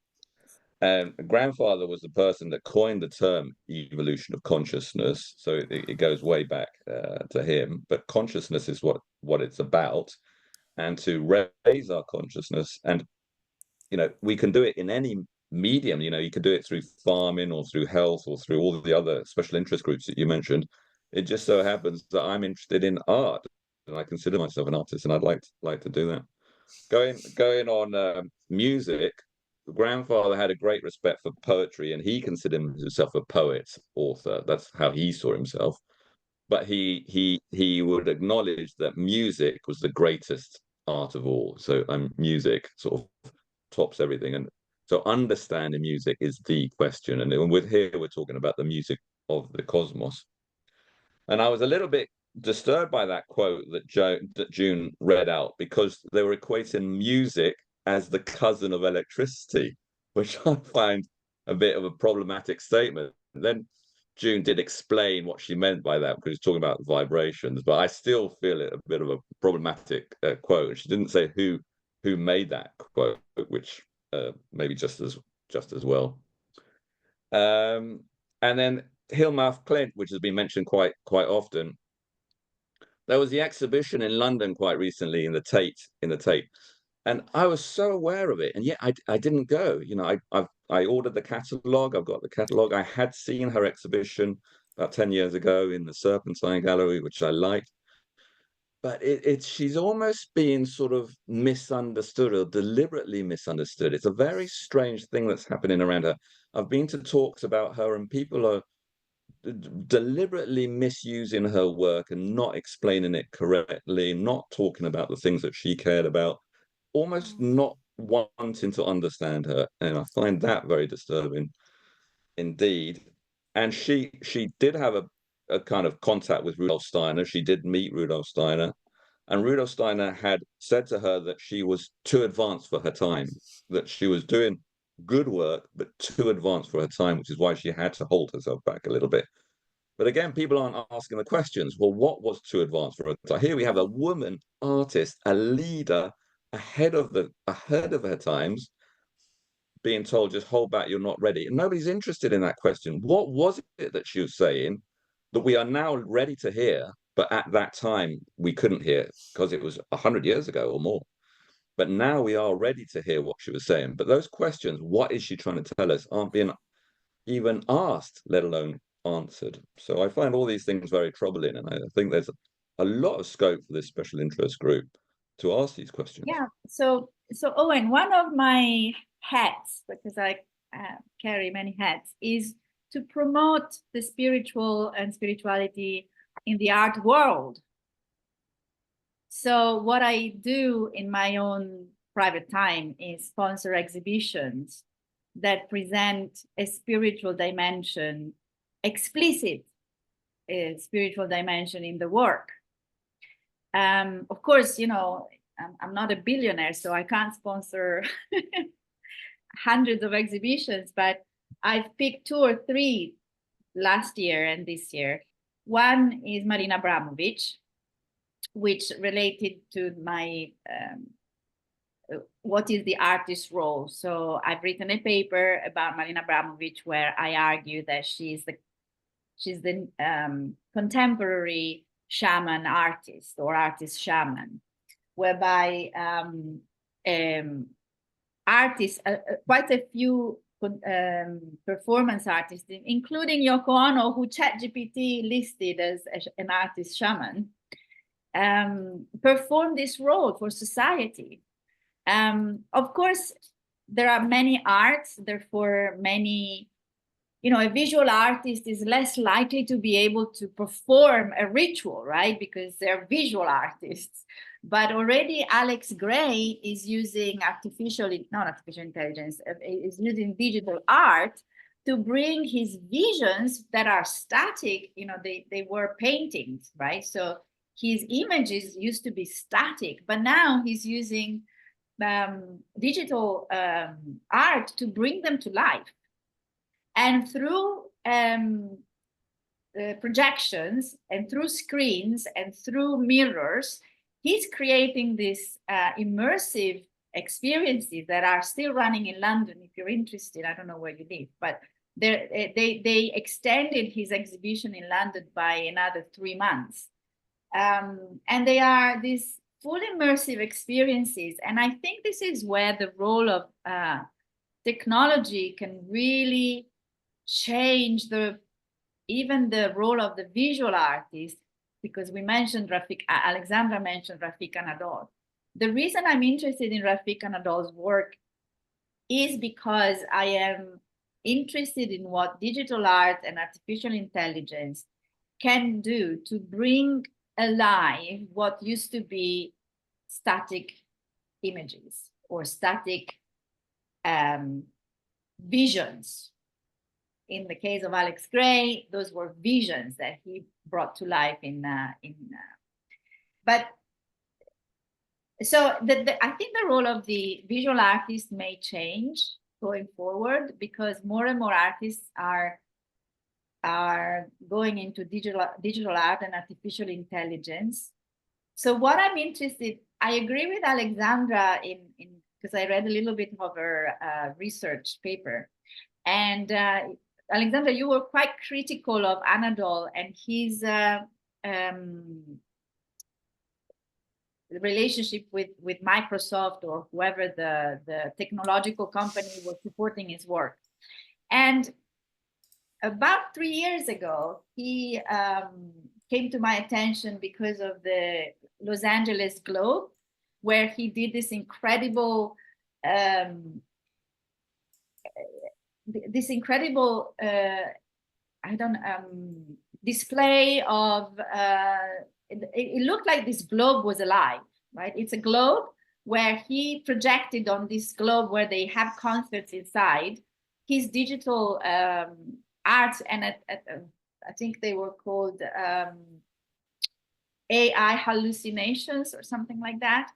And grandfather was the person that coined the term evolution of consciousness, so it goes way back to him. But consciousness is what it's about, and to raise our consciousness. And you know, we can do it in any medium. You know, you can do it through farming or through health or through all of the other special interest groups that you mentioned. It just so happens that I'm interested in art, and I consider myself an artist, and I'd like to do that. Going on music, grandfather had a great respect for poetry, and he considered himself a poet, author. That's how he saw himself. But he would acknowledge that music was the greatest art of all. So music sort of tops everything. And so understanding music is the question. And with here, we're talking about the music of the cosmos. And I was a little bit disturbed by that quote that June read out, because they were equating music as the cousin of electricity, which I find a bit of a problematic statement. Then June did explain what she meant by that, because she's talking about vibrations, but I still feel it a bit of a problematic quote. She didn't say who made that quote, which maybe just as well. And then Hillmouth Clint, which has been mentioned quite often. There was the exhibition in London quite recently in the Tate, and I was so aware of it, and yet I didn't go. You know, I ordered the catalogue. I've got the catalogue. I had seen her exhibition about 10 years ago in the Serpentine Gallery, which I liked. But she's almost being sort of misunderstood or deliberately misunderstood. It's a very strange thing that's happening around her. I've been to talks about her, and people are deliberately misusing her work and not explaining it correctly, not talking about the things that she cared about, almost not wanting to understand her. And I find that very disturbing indeed. And she did have a kind of contact with Rudolf Steiner. She did meet Rudolf Steiner, and Rudolf Steiner had said to her that she was too advanced for her time, that she was doing good work, but too advanced for her time, which is why she had to hold herself back a little bit. But again, people aren't asking the questions. Well, what was too advanced for her time? Here we have a woman artist, a leader, ahead of her times, being told, just hold back, you're not ready. And nobody's interested in that question. What was it that she was saying that we are now ready to hear, but at that time we couldn't hear because it was 100 years ago or more? But now we are ready to hear what she was saying. But those questions, what is she trying to tell us, aren't being even asked, let alone answered. So I find all these things very troubling, and I think there's a lot of scope for this special interest group to ask these questions. Yeah. So Owen, one of my hats, because I carry many hats, is to promote the spiritual and spirituality in the art world. So what I do in my own private time is sponsor exhibitions that present a spiritual dimension, explicit spiritual dimension in the work. Of course, you know, I'm not a billionaire, so I can't sponsor hundreds of exhibitions, but I've picked 2 or 3 last year and this year. One is Marina Abramović, which related to my what is the artist's role. So I've written a paper about Marina Abramović where I argue that she's the contemporary shaman artist or artist shaman, whereby artists, quite a few performance artists, including Yoko Ono, who ChatGPT listed as an artist shaman, perform this role for society. Of course, there are many arts, therefore many, you know, a visual artist is less likely to be able to perform a ritual, right? Because they're visual artists. But already Alex Gray is using not artificial intelligence, is using digital art to bring his visions that are static. You know, they were paintings, right? So his images used to be static, but now he's using digital art to bring them to life. And through projections and through screens and through mirrors, he's creating these immersive experiences that are still running in London. If you're interested, I don't know where you live, but they extended his exhibition in London by another 3 months. And they are these full immersive experiences. And I think this is where the role of technology can really change even the role of the visual artist, because we mentioned Alexandra mentioned Rafik Anadol. The reason I'm interested in Rafik Anadol's work is because I am interested in what digital art and artificial intelligence can do to bring alive what used to be static images or static visions. In the case of Alex Gray, those were visions that he brought to life but so I think the role of the visual artist may change going forward, because more and more artists are going into digital art and artificial intelligence. So what I'm interested, I agree with Alexandra because I read a little bit of her research paper, and Alexandra, you were quite critical of Anadol and his relationship with Microsoft or whoever the technological company was supporting his work. And about 3 years ago, he came to my attention because of the Los Angeles Globe, where he did this incredible display of it looked like this globe was alive, right? It's a globe where he projected on this globe where they have concerts inside his digital art, and I think they were called AI hallucinations or something like that.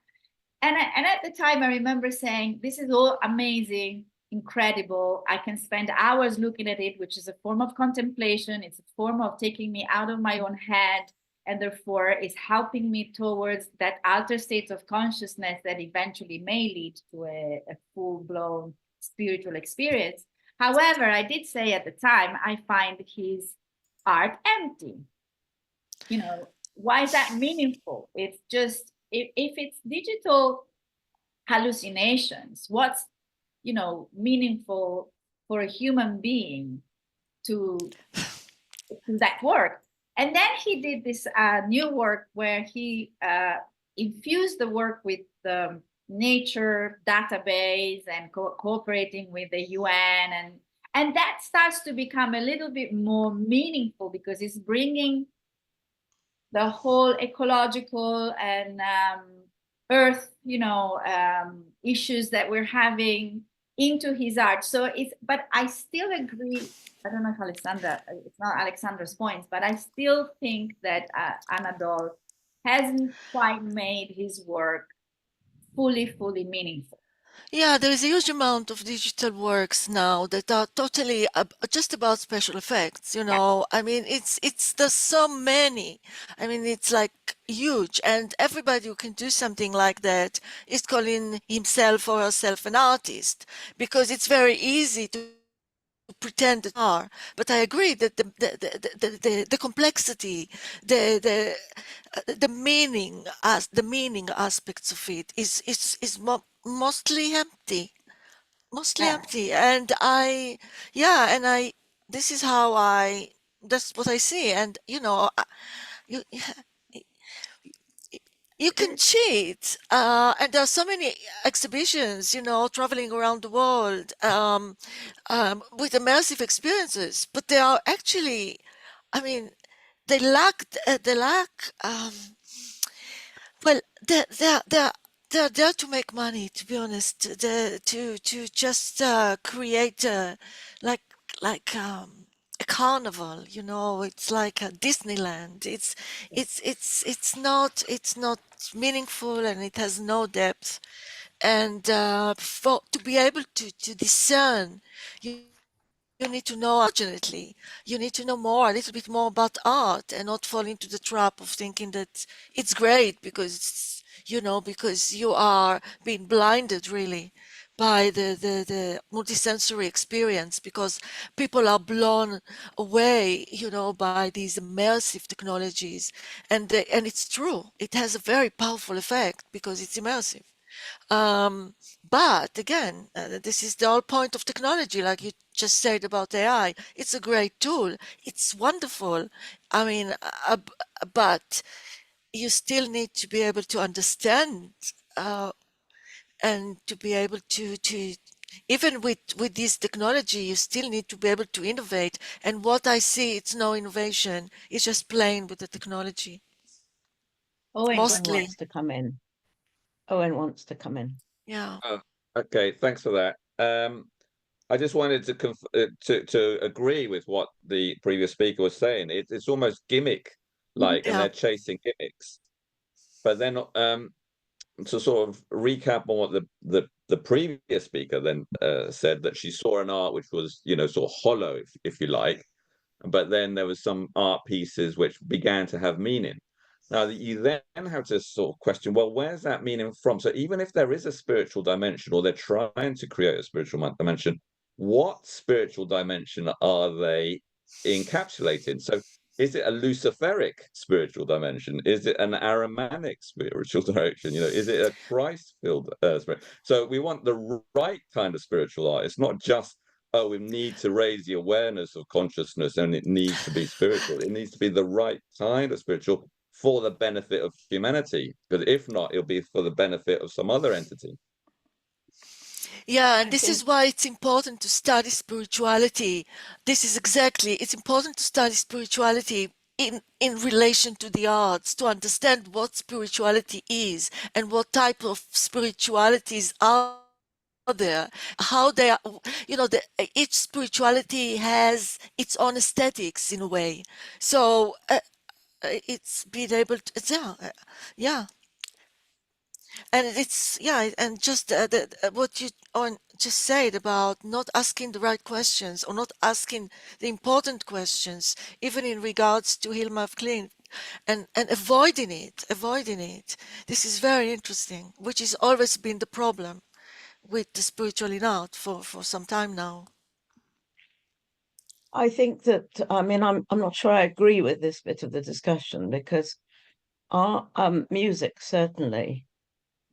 And at the time, I remember saying, this is all amazing, incredible. I can spend hours looking at it, which is a form of contemplation. It's a form of taking me out of my own head, and therefore is helping me towards that altered state of consciousness that eventually may lead to a full-blown spiritual experience. However, I did say at the time, I find his art empty. You know, why is that meaningful? It's just, if it's digital hallucinations, what's, you know, meaningful for a human being to that work? And then he did this new work where he infused the work with the nature database and cooperating with the UN, and that starts to become a little bit more meaningful because it's bringing the whole ecological and earth, you know, issues that we're having into his art. So it's, but I still agree. I don't know if Alexandra, it's not Alexandra's points, but I still think that Anadol hasn't quite made his work fully meaningful. Yeah, there is a huge amount of digital works now that are totally just about special effects, you know. I mean, there's so many. I mean, it's like huge, and everybody who can do something like that is calling himself or herself an artist, because it's very easy to pretend that are. But I agree that the complexity, the meaning, as the meaning aspects of it is mostly empty, empty. And this is how that's what I see. And you know, you you can cheat, and there are so many exhibitions, you know, traveling around the world with immersive experiences, but they are actually, I mean, they lack well, they're there to make money, to be honest. To just create like a carnival, you know. It's like a Disneyland. It's not meaningful, and it has no depth. And to be able to discern, you need to know, unfortunately, you need to know a little bit more about art, and not fall into the trap of thinking that it's great because, you know, because you are being blinded really by the multisensory experience, because people are blown away, you know, by these immersive technologies. And it's true, it has a very powerful effect because it's immersive. But again, this is the whole point of technology, like you just said about AI. It's a great tool. It's wonderful. I mean, but you still need to be able to understand and to be able to even with this technology, you still need to be able to innovate. And what I see, it's no innovation. It's just playing with the technology. Owen Mostly. wants to come in. Owen wants to come in. Yeah. Oh, okay, thanks for that. I just wanted to agree with what the previous speaker was saying. It's almost gimmick-like, and they're chasing gimmicks. But then, to sort of recap on what the previous speaker then said, that she saw an art which was, you know, sort of hollow, if you like, but then there was some art pieces which began to have meaning. Now, you then have to sort of question, well, where's that meaning from? So even if there is a spiritual dimension, or they're trying to create a spiritual dimension, what spiritual dimension are they encapsulated? So is it a Luciferic spiritual dimension? Is it an Aramanic spiritual direction? You know, is it a Christ-filled spirit? So we want the right kind of spiritual art. It's not just, oh, we need to raise the awareness of consciousness and it needs to be spiritual. It needs to be the right kind of spiritual for the benefit of humanity. Because if not, it'll be for the benefit of some other entity. Yeah, and this is why it's important to study spirituality. It's important to study spirituality in relation to the arts, to understand what spirituality is and what type of spiritualities are there, how they are, each spirituality has its own aesthetics in a way. So it's being able to, yeah. And it's and just what you just said about not asking the right questions or not asking the important questions, even in regards to Hilma af Klint, and avoiding it. This is very interesting, which has always been the problem with the spiritual in art for some time now. I think that, I mean, I'm not sure I agree with this bit of the discussion, because our music certainly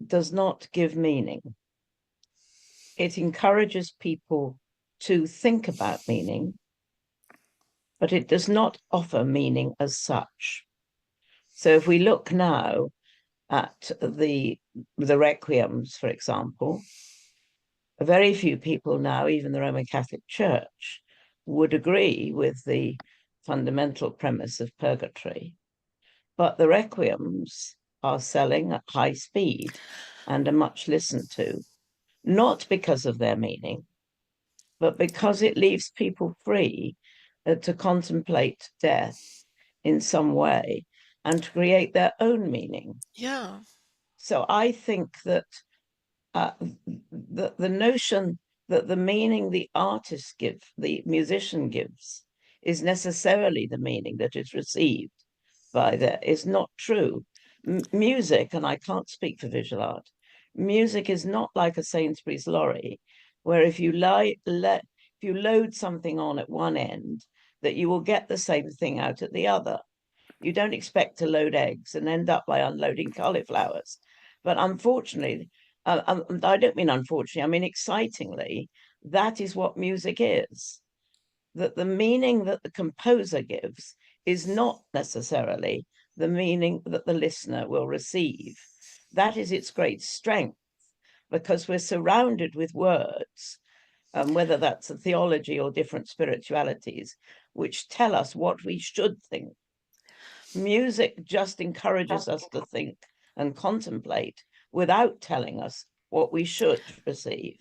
does not give meaning. It encourages people to think about meaning, but it does not offer meaning as such. So if we look now at the requiems, for example, very few people now, even the Roman Catholic Church, would agree with the fundamental premise of purgatory. But the requiems are selling at high speed and are much listened to, not because of their meaning, but because it leaves people free to contemplate death in some way and to create their own meaning. Yeah. So I think that the notion that the meaning the artist gives, the musician gives, is necessarily the meaning that is received by that is not true. Music, and I can't speak for visual art, music is not like a Sainsbury's lorry, where if you load something on at one end, that you will get the same thing out at the other. You don't expect to load eggs and end up by unloading cauliflowers. But unfortunately, I don't mean unfortunately, I mean excitingly, that is what music is. That the meaning that the composer gives is not necessarily the meaning that the listener will receive. That is its great strength, because we're surrounded with words, whether that's a theology or different spiritualities, which tell us what we should think. Music just encourages us to think and contemplate without telling us what we should receive.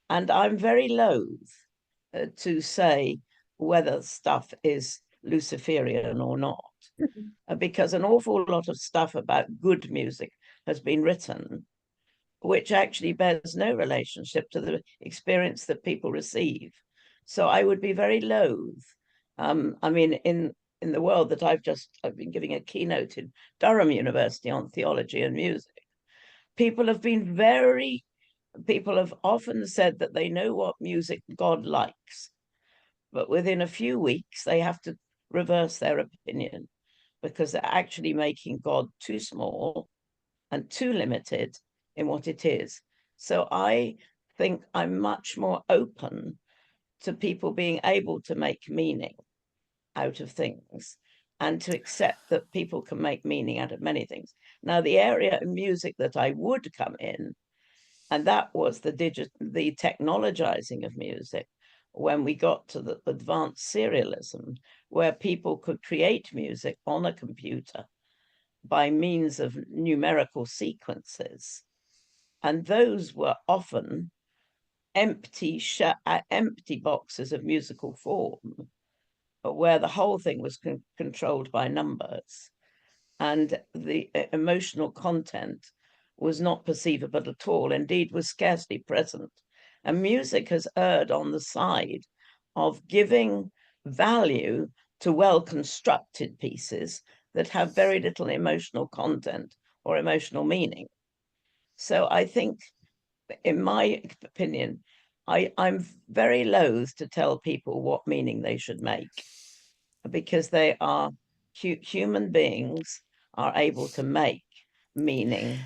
And I'm very loath to say whether stuff is Luciferian or not, because an awful lot of stuff about good music has been written, which actually bears no relationship to the experience that people receive. So I would be very loath. I mean, in the world that I've been giving a keynote in Durham University on theology and music, people have often said that they know what music God likes, but within a few weeks they have to reverse their opinion, because they're actually making God too small and too limited in what it is. So I think I'm much more open to people being able to make meaning out of things and to accept that people can make meaning out of many things. Now, the area of music that I would come in, and that was the technologizing of music, when we got to the advanced serialism, where people could create music on a computer by means of numerical sequences. And those were often empty boxes of musical form, where the whole thing was controlled by numbers, and the emotional content was not perceivable at all, indeed was scarcely present. And music has erred on the side of giving value to well-constructed pieces that have very little emotional content or emotional meaning. So I think, in my opinion, I'm very loath to tell people what meaning they should make, because they are human beings are able to make meaning.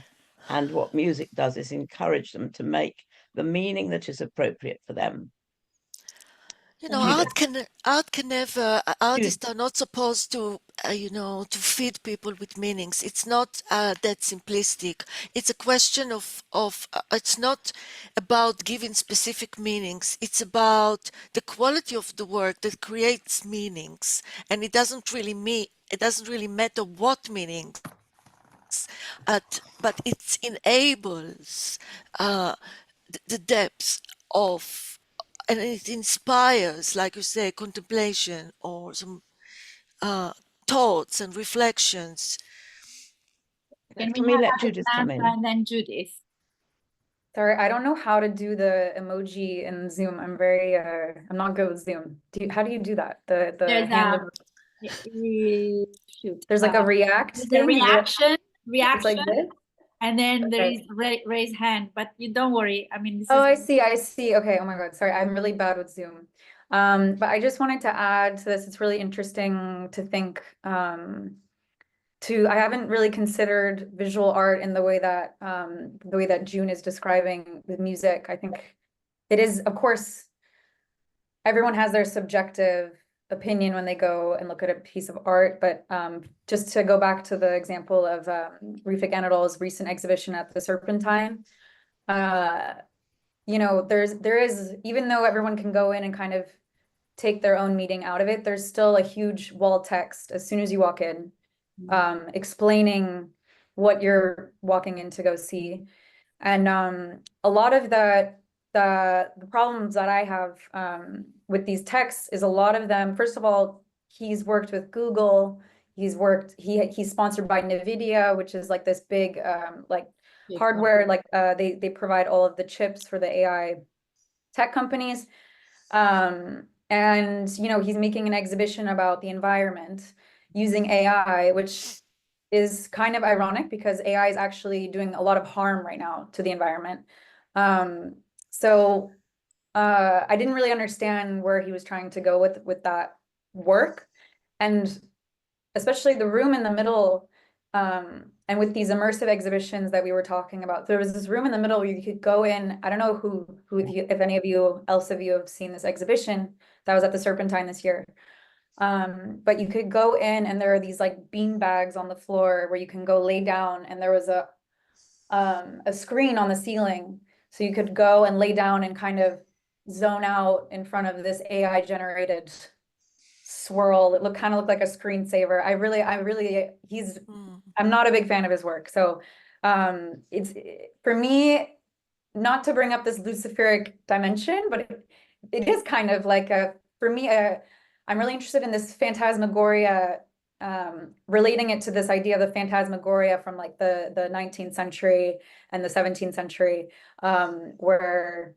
And what music does is encourage them to make the meaning that is appropriate for them. You know, artists are not supposed to, to feed people with meanings. It's not that simplistic. It's a question of it's not about giving specific meanings. It's about the quality of the work that creates meanings. And it doesn't really matter what meanings, but it enables the depth of, and it inspires, like you say, contemplation or some thoughts and reflections. Can Can we we have let Judith come in? and then Judith? Sorry, I don't know how to do the emoji in Zoom. I'm very I'm not good with Zoom. How do you do that? The There's hand shoot. there's like a react The thing. reaction, It's like this. and then there Okay. is raise hand, but you don't worry. I mean, this Oh, is I see. Okay. Oh my God. Sorry. I'm really bad with Zoom. But I just wanted to add to this. It's really interesting to think, I haven't really considered visual art in the way that June is describing with music. I think it is, of course, everyone has their subjective opinion when they go and look at a piece of art. But just to go back to the example of Refik Anadol's recent exhibition at the Serpentine, you know, there is, even though everyone can go in and kind of take their own meaning out of it, there's still a huge wall text as soon as you walk in, explaining what you're walking in to go see. And a lot of the problems that I have with these texts is a lot of them, first of all, he's worked with Google, he's sponsored by NVIDIA, which is like this big hardware, like they provide all of the chips for the AI tech companies. And, you know, he's making an exhibition about the environment using AI, which is kind of ironic because AI is actually doing a lot of harm right now to the environment. So I didn't really understand where he was trying to go with that work. And especially the room in the middle, and with these immersive exhibitions that we were talking about, there was this room in the middle where you could go in. I don't know if any of you have seen this exhibition that was at the Serpentine this year. But you could go in and there are these like bean bags on the floor where you can go lay down, and there was a screen on the ceiling. So you could go and lay down and kind of zone out in front of this AI generated swirl. It kind of looked like a screensaver. I'm not a big fan of his work. So it's, for me, not to bring up this Luciferic dimension, but it is kind of like for me, I'm really interested in this phantasmagoria, relating it to this idea of the phantasmagoria from like the 19th century and the 17th century, or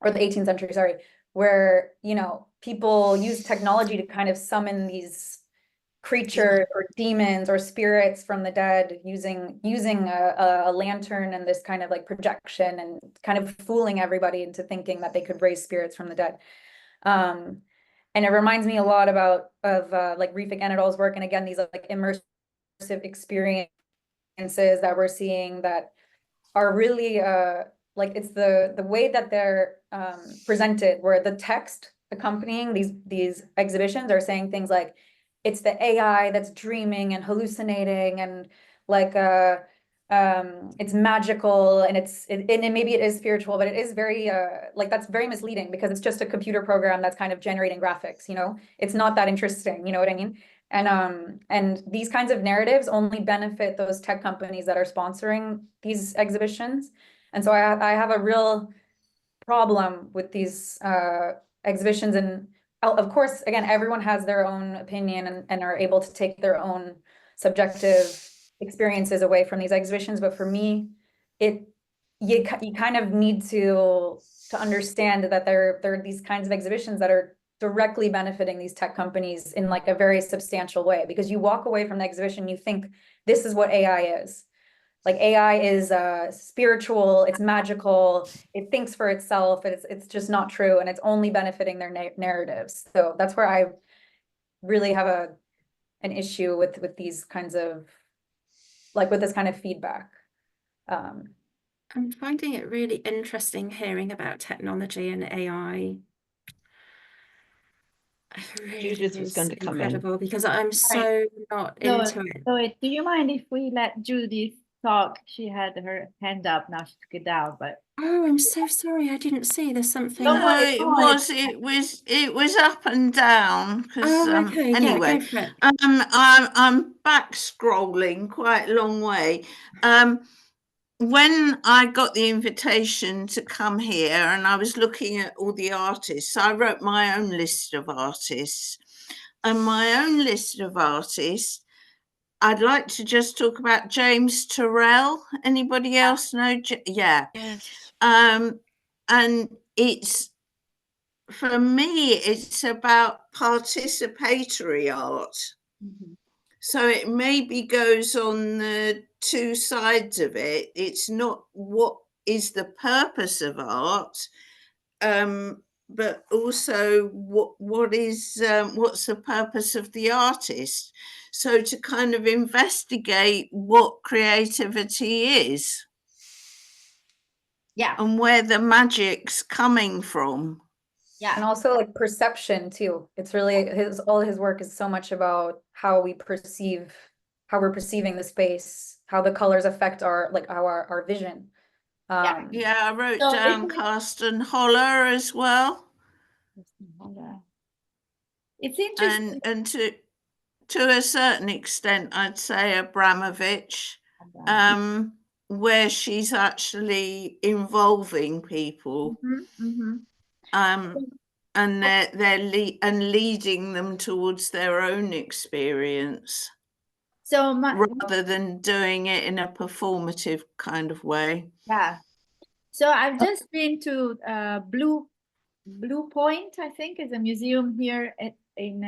the 18th century, sorry, where, you know, people use technology to kind of summon these creatures or demons or spirits from the dead using a lantern and this kind of like projection, and kind of fooling everybody into thinking that they could raise spirits from the dead. And it reminds me a lot of like Refik Anadol's work. And again, these like immersive experiences that we're seeing that are really like, it's the way that they're presented, where the text accompanying these exhibitions are saying things like, it's the AI that's dreaming and hallucinating, and like it's magical, and maybe it is spiritual, but it is very like, that's very misleading, because it's just a computer program that's kind of generating graphics, you know, it's not that interesting, you know what I mean? And these kinds of narratives only benefit those tech companies that are sponsoring these exhibitions. And so I have a real problem with these exhibitions. And of course, again, everyone has their own opinion and are able to take their own subjective experiences away from these exhibitions. But for me, you kind of need to understand that there are these kinds of exhibitions that are directly benefiting these tech companies in like a very substantial way, because you walk away from the exhibition, you think this is what AI is. Like AI is spiritual, it's magical, it thinks for itself, it's just not true, and it's only benefiting their narratives. So that's where I really have an issue with these kinds of, like, with this kind of feedback. I'm finding it really interesting hearing about technology and AI. Judith was going to come in. Incredible, because I'm so not into it. So do you mind if we let Judith talk? She had her hand up, now she took it down, but Oh, I'm so sorry, I didn't see. There's something. No, it was up and down because okay, anyway, yeah, go for it. I'm back scrolling quite a long way. When I got the invitation to come here and I was looking at all the artists, I wrote my own list of artists. And my own list of artists, I'd like to just talk about James Turrell. Anybody else know? Yeah. Yes. And it's, for me, it's about participatory art. Mhm. So it maybe goes on the two sides of it. It's not what is the purpose of art, but also what's the purpose of the artist. So to kind of investigate what creativity is. Yeah. And where the magic's coming from. Yeah. And also like perception too. It's really all his work is so much about how we're perceiving the space, how the colors affect our vision. Yeah, I wrote down Carsten Holler as well. It's interesting. And to a certain extent, I'd say Abramović, where she's actually involving people. And they're leading them towards their own experience, so rather than doing it in a performative kind of way. Yeah. So I've just been to Blue Point, I think, is a museum here in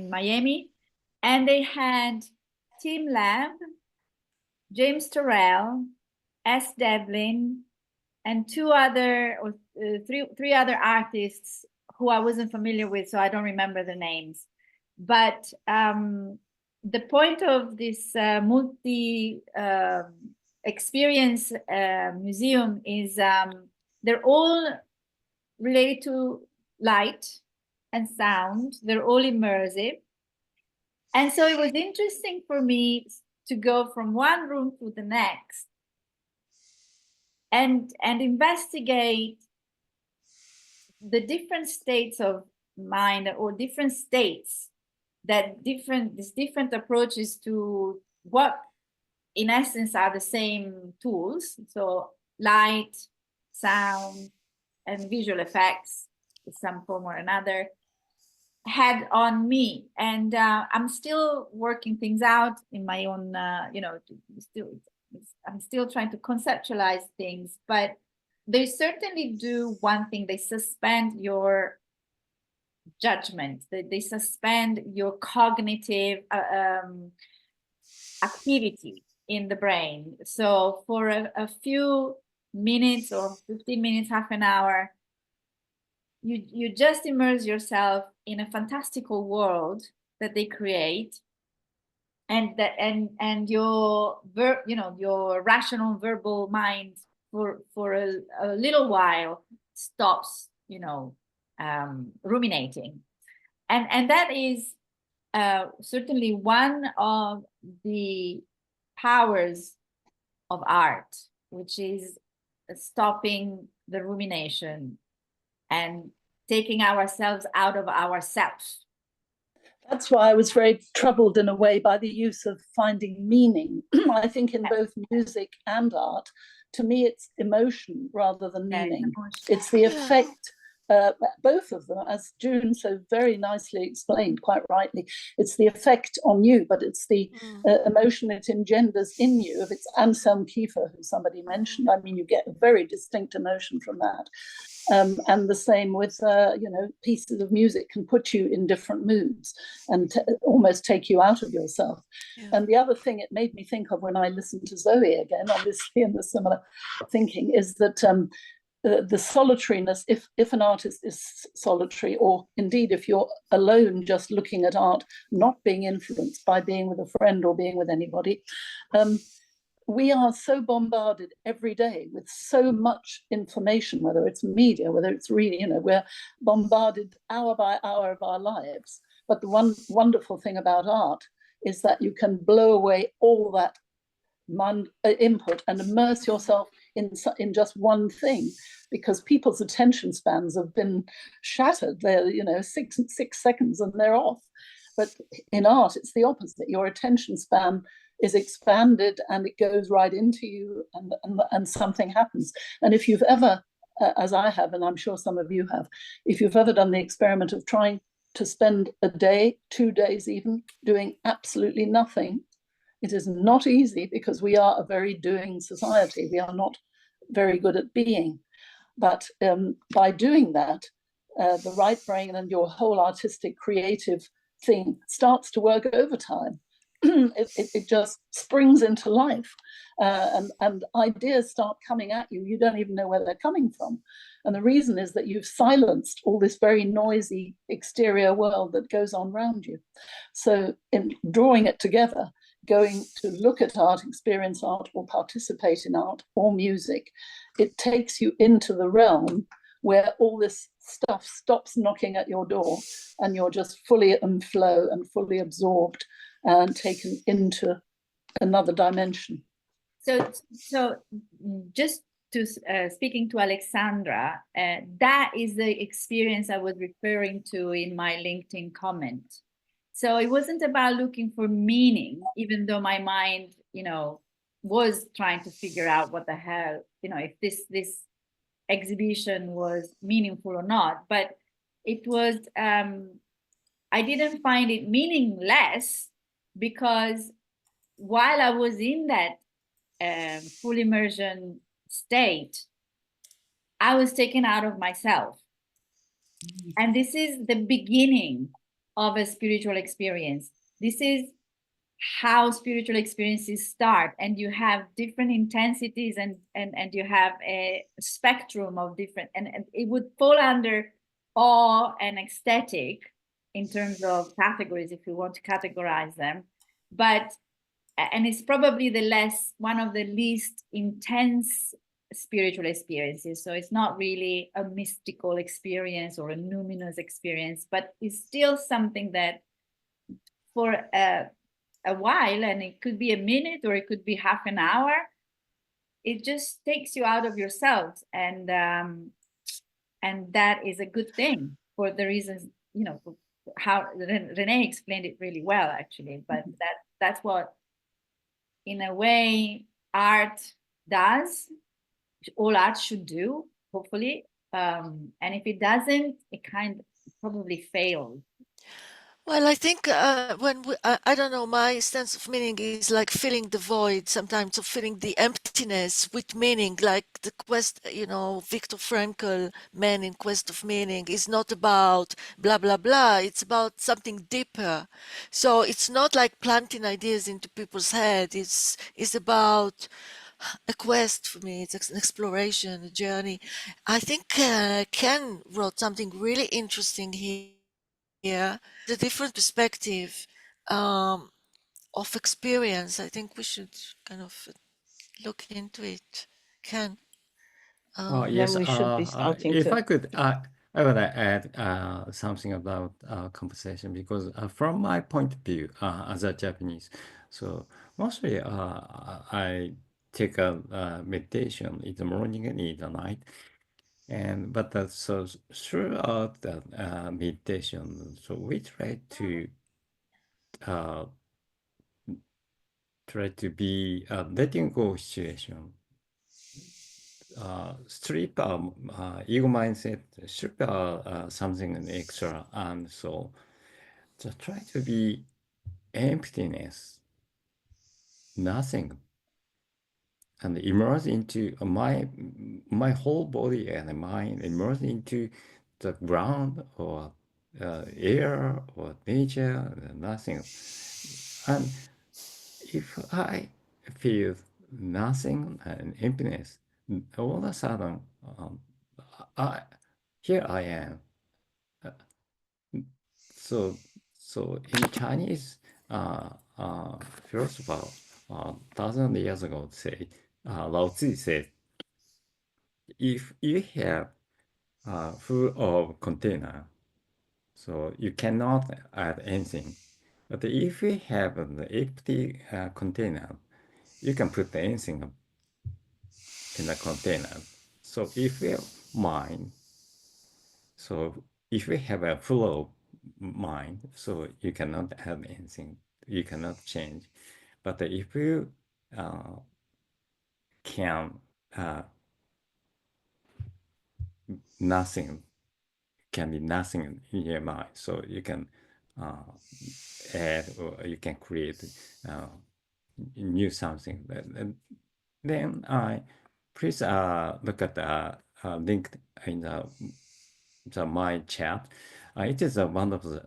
Miami, and they had Tim Lab, James Turrell, S. Devlin, and three other artists who I wasn't familiar with, so I don't remember the names. But the point of this multi experience museum is they're all related to light and sound. They're all immersive. And so it was interesting for me to go from one room to the next and investigate the different states of mind, or different states that these different approaches to what in essence are the same tools. So light, sound, and visual effects in some form or another had on me. And I'm still working things out in my own, I'm still trying to conceptualize things, but they certainly do one thing: they suspend your judgment, they suspend your cognitive activity in the brain. So for a few minutes or 15 minutes, half an hour, you just immerse yourself in a fantastical world that they create, and your your rational verbal mind for a little while stops ruminating, and that is certainly one of the powers of art, which is stopping the rumination and taking ourselves out of ourselves. That's why I was very troubled in a way by the use of finding meaning. I think in both music and art, to me, it's emotion rather than meaning. It's the effect, both of them, as June so very nicely explained, quite rightly, it's the effect on you, but it's the emotion it engenders in you. If it's Anselm Kiefer, who somebody mentioned, I mean, you get a very distinct emotion from that. And the same with, pieces of music can put you in different moods and almost take you out of yourself. Yeah. And the other thing it made me think of when I listened to Zoe again, obviously in the similar thinking, is that the solitariness, if an artist is solitary, or indeed if you're alone just looking at art, not being influenced by being with a friend or being with anybody, we are so bombarded every day with so much information, whether it's media, whether it's reading, we're bombarded hour by hour of our lives. But the one wonderful thing about art is that you can blow away all that input and immerse yourself in just one thing, because people's attention spans have been shattered. They're 6 seconds and they're off. But in art, it's the opposite. Your attention span is expanded and it goes right into you, and something happens. And if you've ever, as I have, and I'm sure some of you have, if you've ever done the experiment of trying to spend a day, 2 days even, doing absolutely nothing, it is not easy, because we are a very doing society. We are not very good at being. But by doing that, the right brain and your whole artistic, creative thing starts to work overtime. It just springs into life, and ideas start coming at you. You don't even know where they're coming from. And the reason is that you've silenced all this very noisy exterior world that goes on around you. So in drawing it together, going to look at art, experience art, or participate in art or music, it takes you into the realm where all this stuff stops knocking at your door, and you're just fully in flow and fully absorbed and taken into another dimension. So just to speaking to Alexandra, that is the experience I was referring to in my LinkedIn comment. So it wasn't about looking for meaning, even though my mind, was trying to figure out what the hell, if this exhibition was meaningful or not. But it was, I didn't find it meaningless, because while I was in that full immersion state, I was taken out of myself. And this is the beginning of a spiritual experience. This is how spiritual experiences start, and you have different intensities, and you have a spectrum of different, and it would fall under awe and ecstatic in terms of categories, if we want to categorize them. But and it's probably one of the least intense spiritual experiences. So it's not really a mystical experience or a numinous experience, but it's still something that for a while, and it could be a minute or it could be half an hour, it just takes you out of yourself, and that is a good thing for the reasons, how Renee explained it really well, actually. But that's what, in a way, art does. All art should do, hopefully. And if it doesn't, it kind of probably failed. Well, I think I don't know, my sense of meaning is like filling the void sometimes, or filling the emptiness with meaning, like the quest, Viktor Frankl, Man in Quest of Meaning, is not about blah, blah, blah. It's about something deeper. So it's not like planting ideas into people's head. It's about a quest for me. It's an exploration, a journey. I think Ken wrote something really interesting here. The different perspective of experience. I think we should kind of look into it. Ken? Yes, Then we should be starting if to. I could, I want to add something about conversation, because from my point of view as a Japanese, so mostly I take a meditation in the morning and in the night, but so throughout the meditation, so we try to be letting go situation. Strip ego mindset, strip something extra, and so just try to be emptiness, nothing, and immerse into my whole body and mind immerse into the ground or air or nature, nothing. And if I feel nothing and emptiness, all of a sudden, here I am. So in Chinese philosopher, 1,000 years ago, say, Lao Tzu said, if you have full of container, so you cannot add anything. But if you have an empty container, you can put anything in the container. So if you have mind, so if you have a full of mind, so you cannot add anything, you cannot change. But if you can nothing, can be nothing in your mind, so you can add or you can create new something. And then please look at the link in the my chat. It is one of the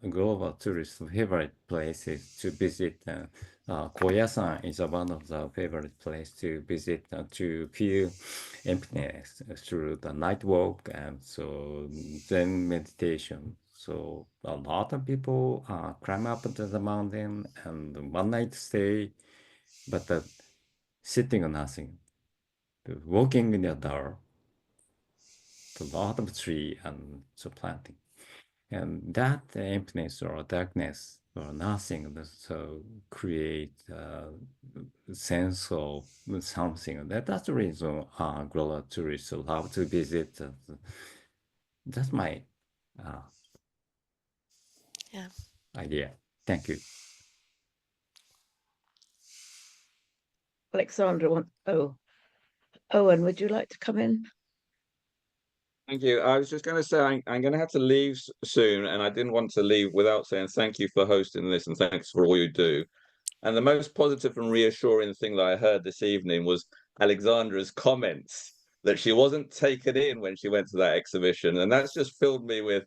global tourist favorite places to visit. Koyasan is one of the favorite places to visit to feel emptiness through the night walk and so Zen meditation. So a lot of people climb up to the mountain and one night stay, but sitting on nothing, walking in the dark, a lot of tree and so planting. And that emptiness or darkness or nothing, so create a sense of something. That's the reason global tourists love to visit. That's my idea. Thank you. Alexandra Owen, would you like to come in? Thank you. I was just going to say I'm going to have to leave soon, and I didn't want to leave without saying thank you for hosting this and thanks for all you do. And the most positive and reassuring thing that I heard this evening was Alexandra's comments that she wasn't taken in when she went to that exhibition, and that's just filled me with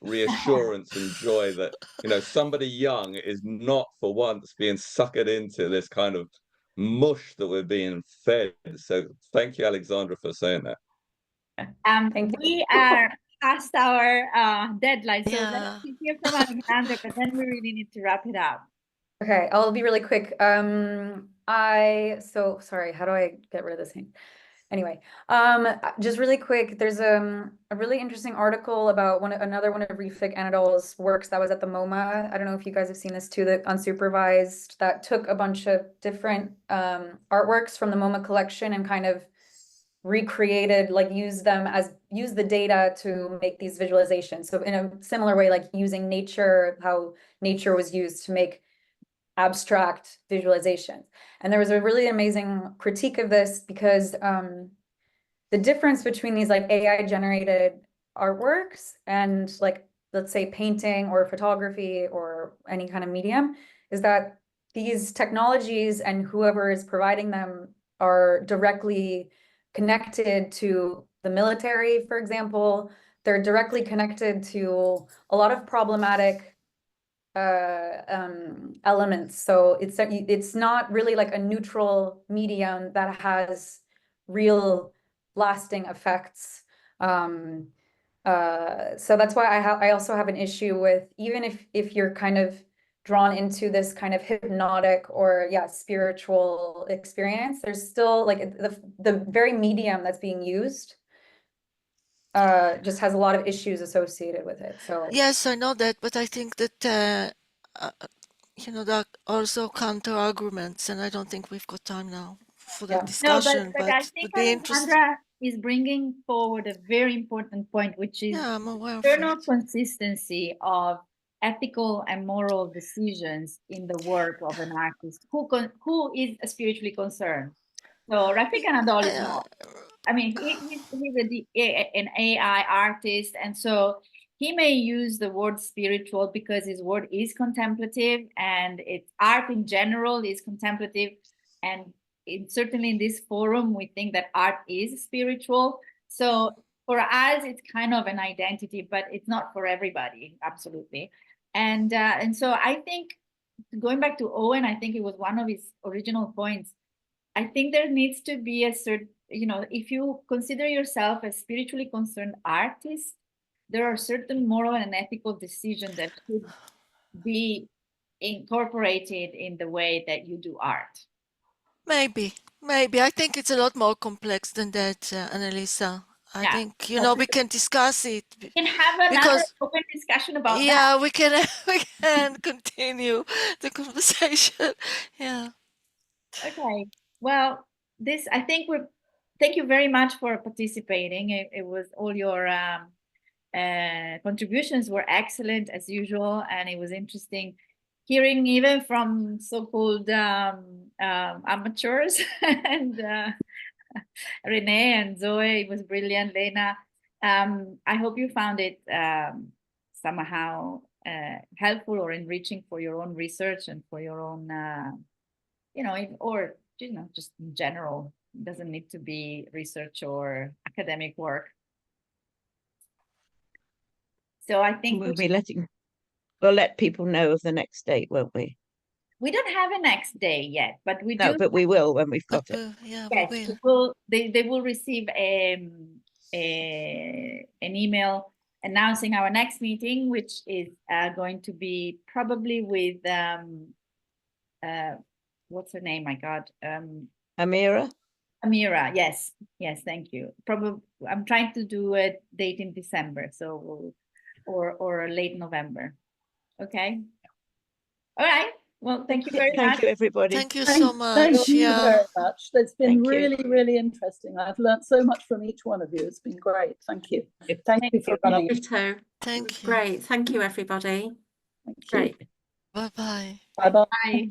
reassurance and joy that somebody young is not for once being suckered into this kind of mush that we're being fed. So thank you, Alexandra, for saying that. We are past our deadline, so let's hear from Alexandra, but then we really need to wrap it up. Okay, I'll be really quick. So sorry, how do I get rid of this thing? Anyway, just really quick, there's a really interesting article about another one of Refik Anadol's works that was at the MoMA. I don't know if you guys have seen this too, the unsupervised, that took a bunch of different artworks from the MoMA collection and kind of recreated, like use the data to make these visualizations. So in a similar way, like using nature, how nature was used to make abstract visualizations. And there was a really amazing critique of this because the difference between these like AI generated artworks and like, let's say painting or photography or any kind of medium is that these technologies and whoever is providing them are directly connected to the military, for example. They're directly connected to a lot of problematic elements. So it's not really like a neutral medium that has real lasting effects. So that's why I also have an issue with, even if you're kind of drawn into this kind of hypnotic or spiritual experience, there's still like the very medium that's being used just has a lot of issues associated with it. So yes, I know that, but I think that there are also counter arguments, and I don't think we've got time now for the discussion. No, but I think Alexandra is bringing forward a very important point, which is the internal consistency of ethical and moral decisions in the work of an artist who is spiritually concerned. So Refik Anadol is not. I mean, he's an AI artist, and so he may use the word spiritual because his word is contemplative, and its art in general is contemplative. And certainly in this forum, we think that art is spiritual. So for us, it's kind of an identity, but it's not for everybody, absolutely. And so I think, going back to Owen, I think it was one of his original points. I think there needs to be a certain, if you consider yourself a spiritually concerned artist, there are certain moral and ethical decisions that should be incorporated in the way that you do art. Maybe. I think it's a lot more complex than that, Annalisa. I think, we can discuss it. We can have another open discussion about that. Yeah, we can continue the conversation. Yeah. Okay. Well, I think thank you very much for participating. It was all your contributions were excellent as usual, and it was interesting hearing even from so-called amateurs and Renee and Zoe. It was brilliant. Lena, I hope you found it somehow helpful or enriching for your own research and for your own or just in general. It doesn't need to be research or academic work. So I think we'll let people know of the next date, won't we? We don't have a next day yet, but we do. No, but we will when we've got it. Yeah, yes, we will. They will receive an email announcing our next meeting, which is going to be probably with what's her name? My God, Amira. Amira, yes, thank you. Probably, I'm trying to do a date in December, so or late November. Okay. All right. Well, thank you very much. Thank you, everybody. Thank you so much. Thank you very much. It's been Thank you. really, really interesting. I've learned so much from each one of you. It's been great. Thank you. Thank you for running. Thank you. Great. Thank you, everybody. Thank you. Great. Bye-bye. Bye-bye. Bye.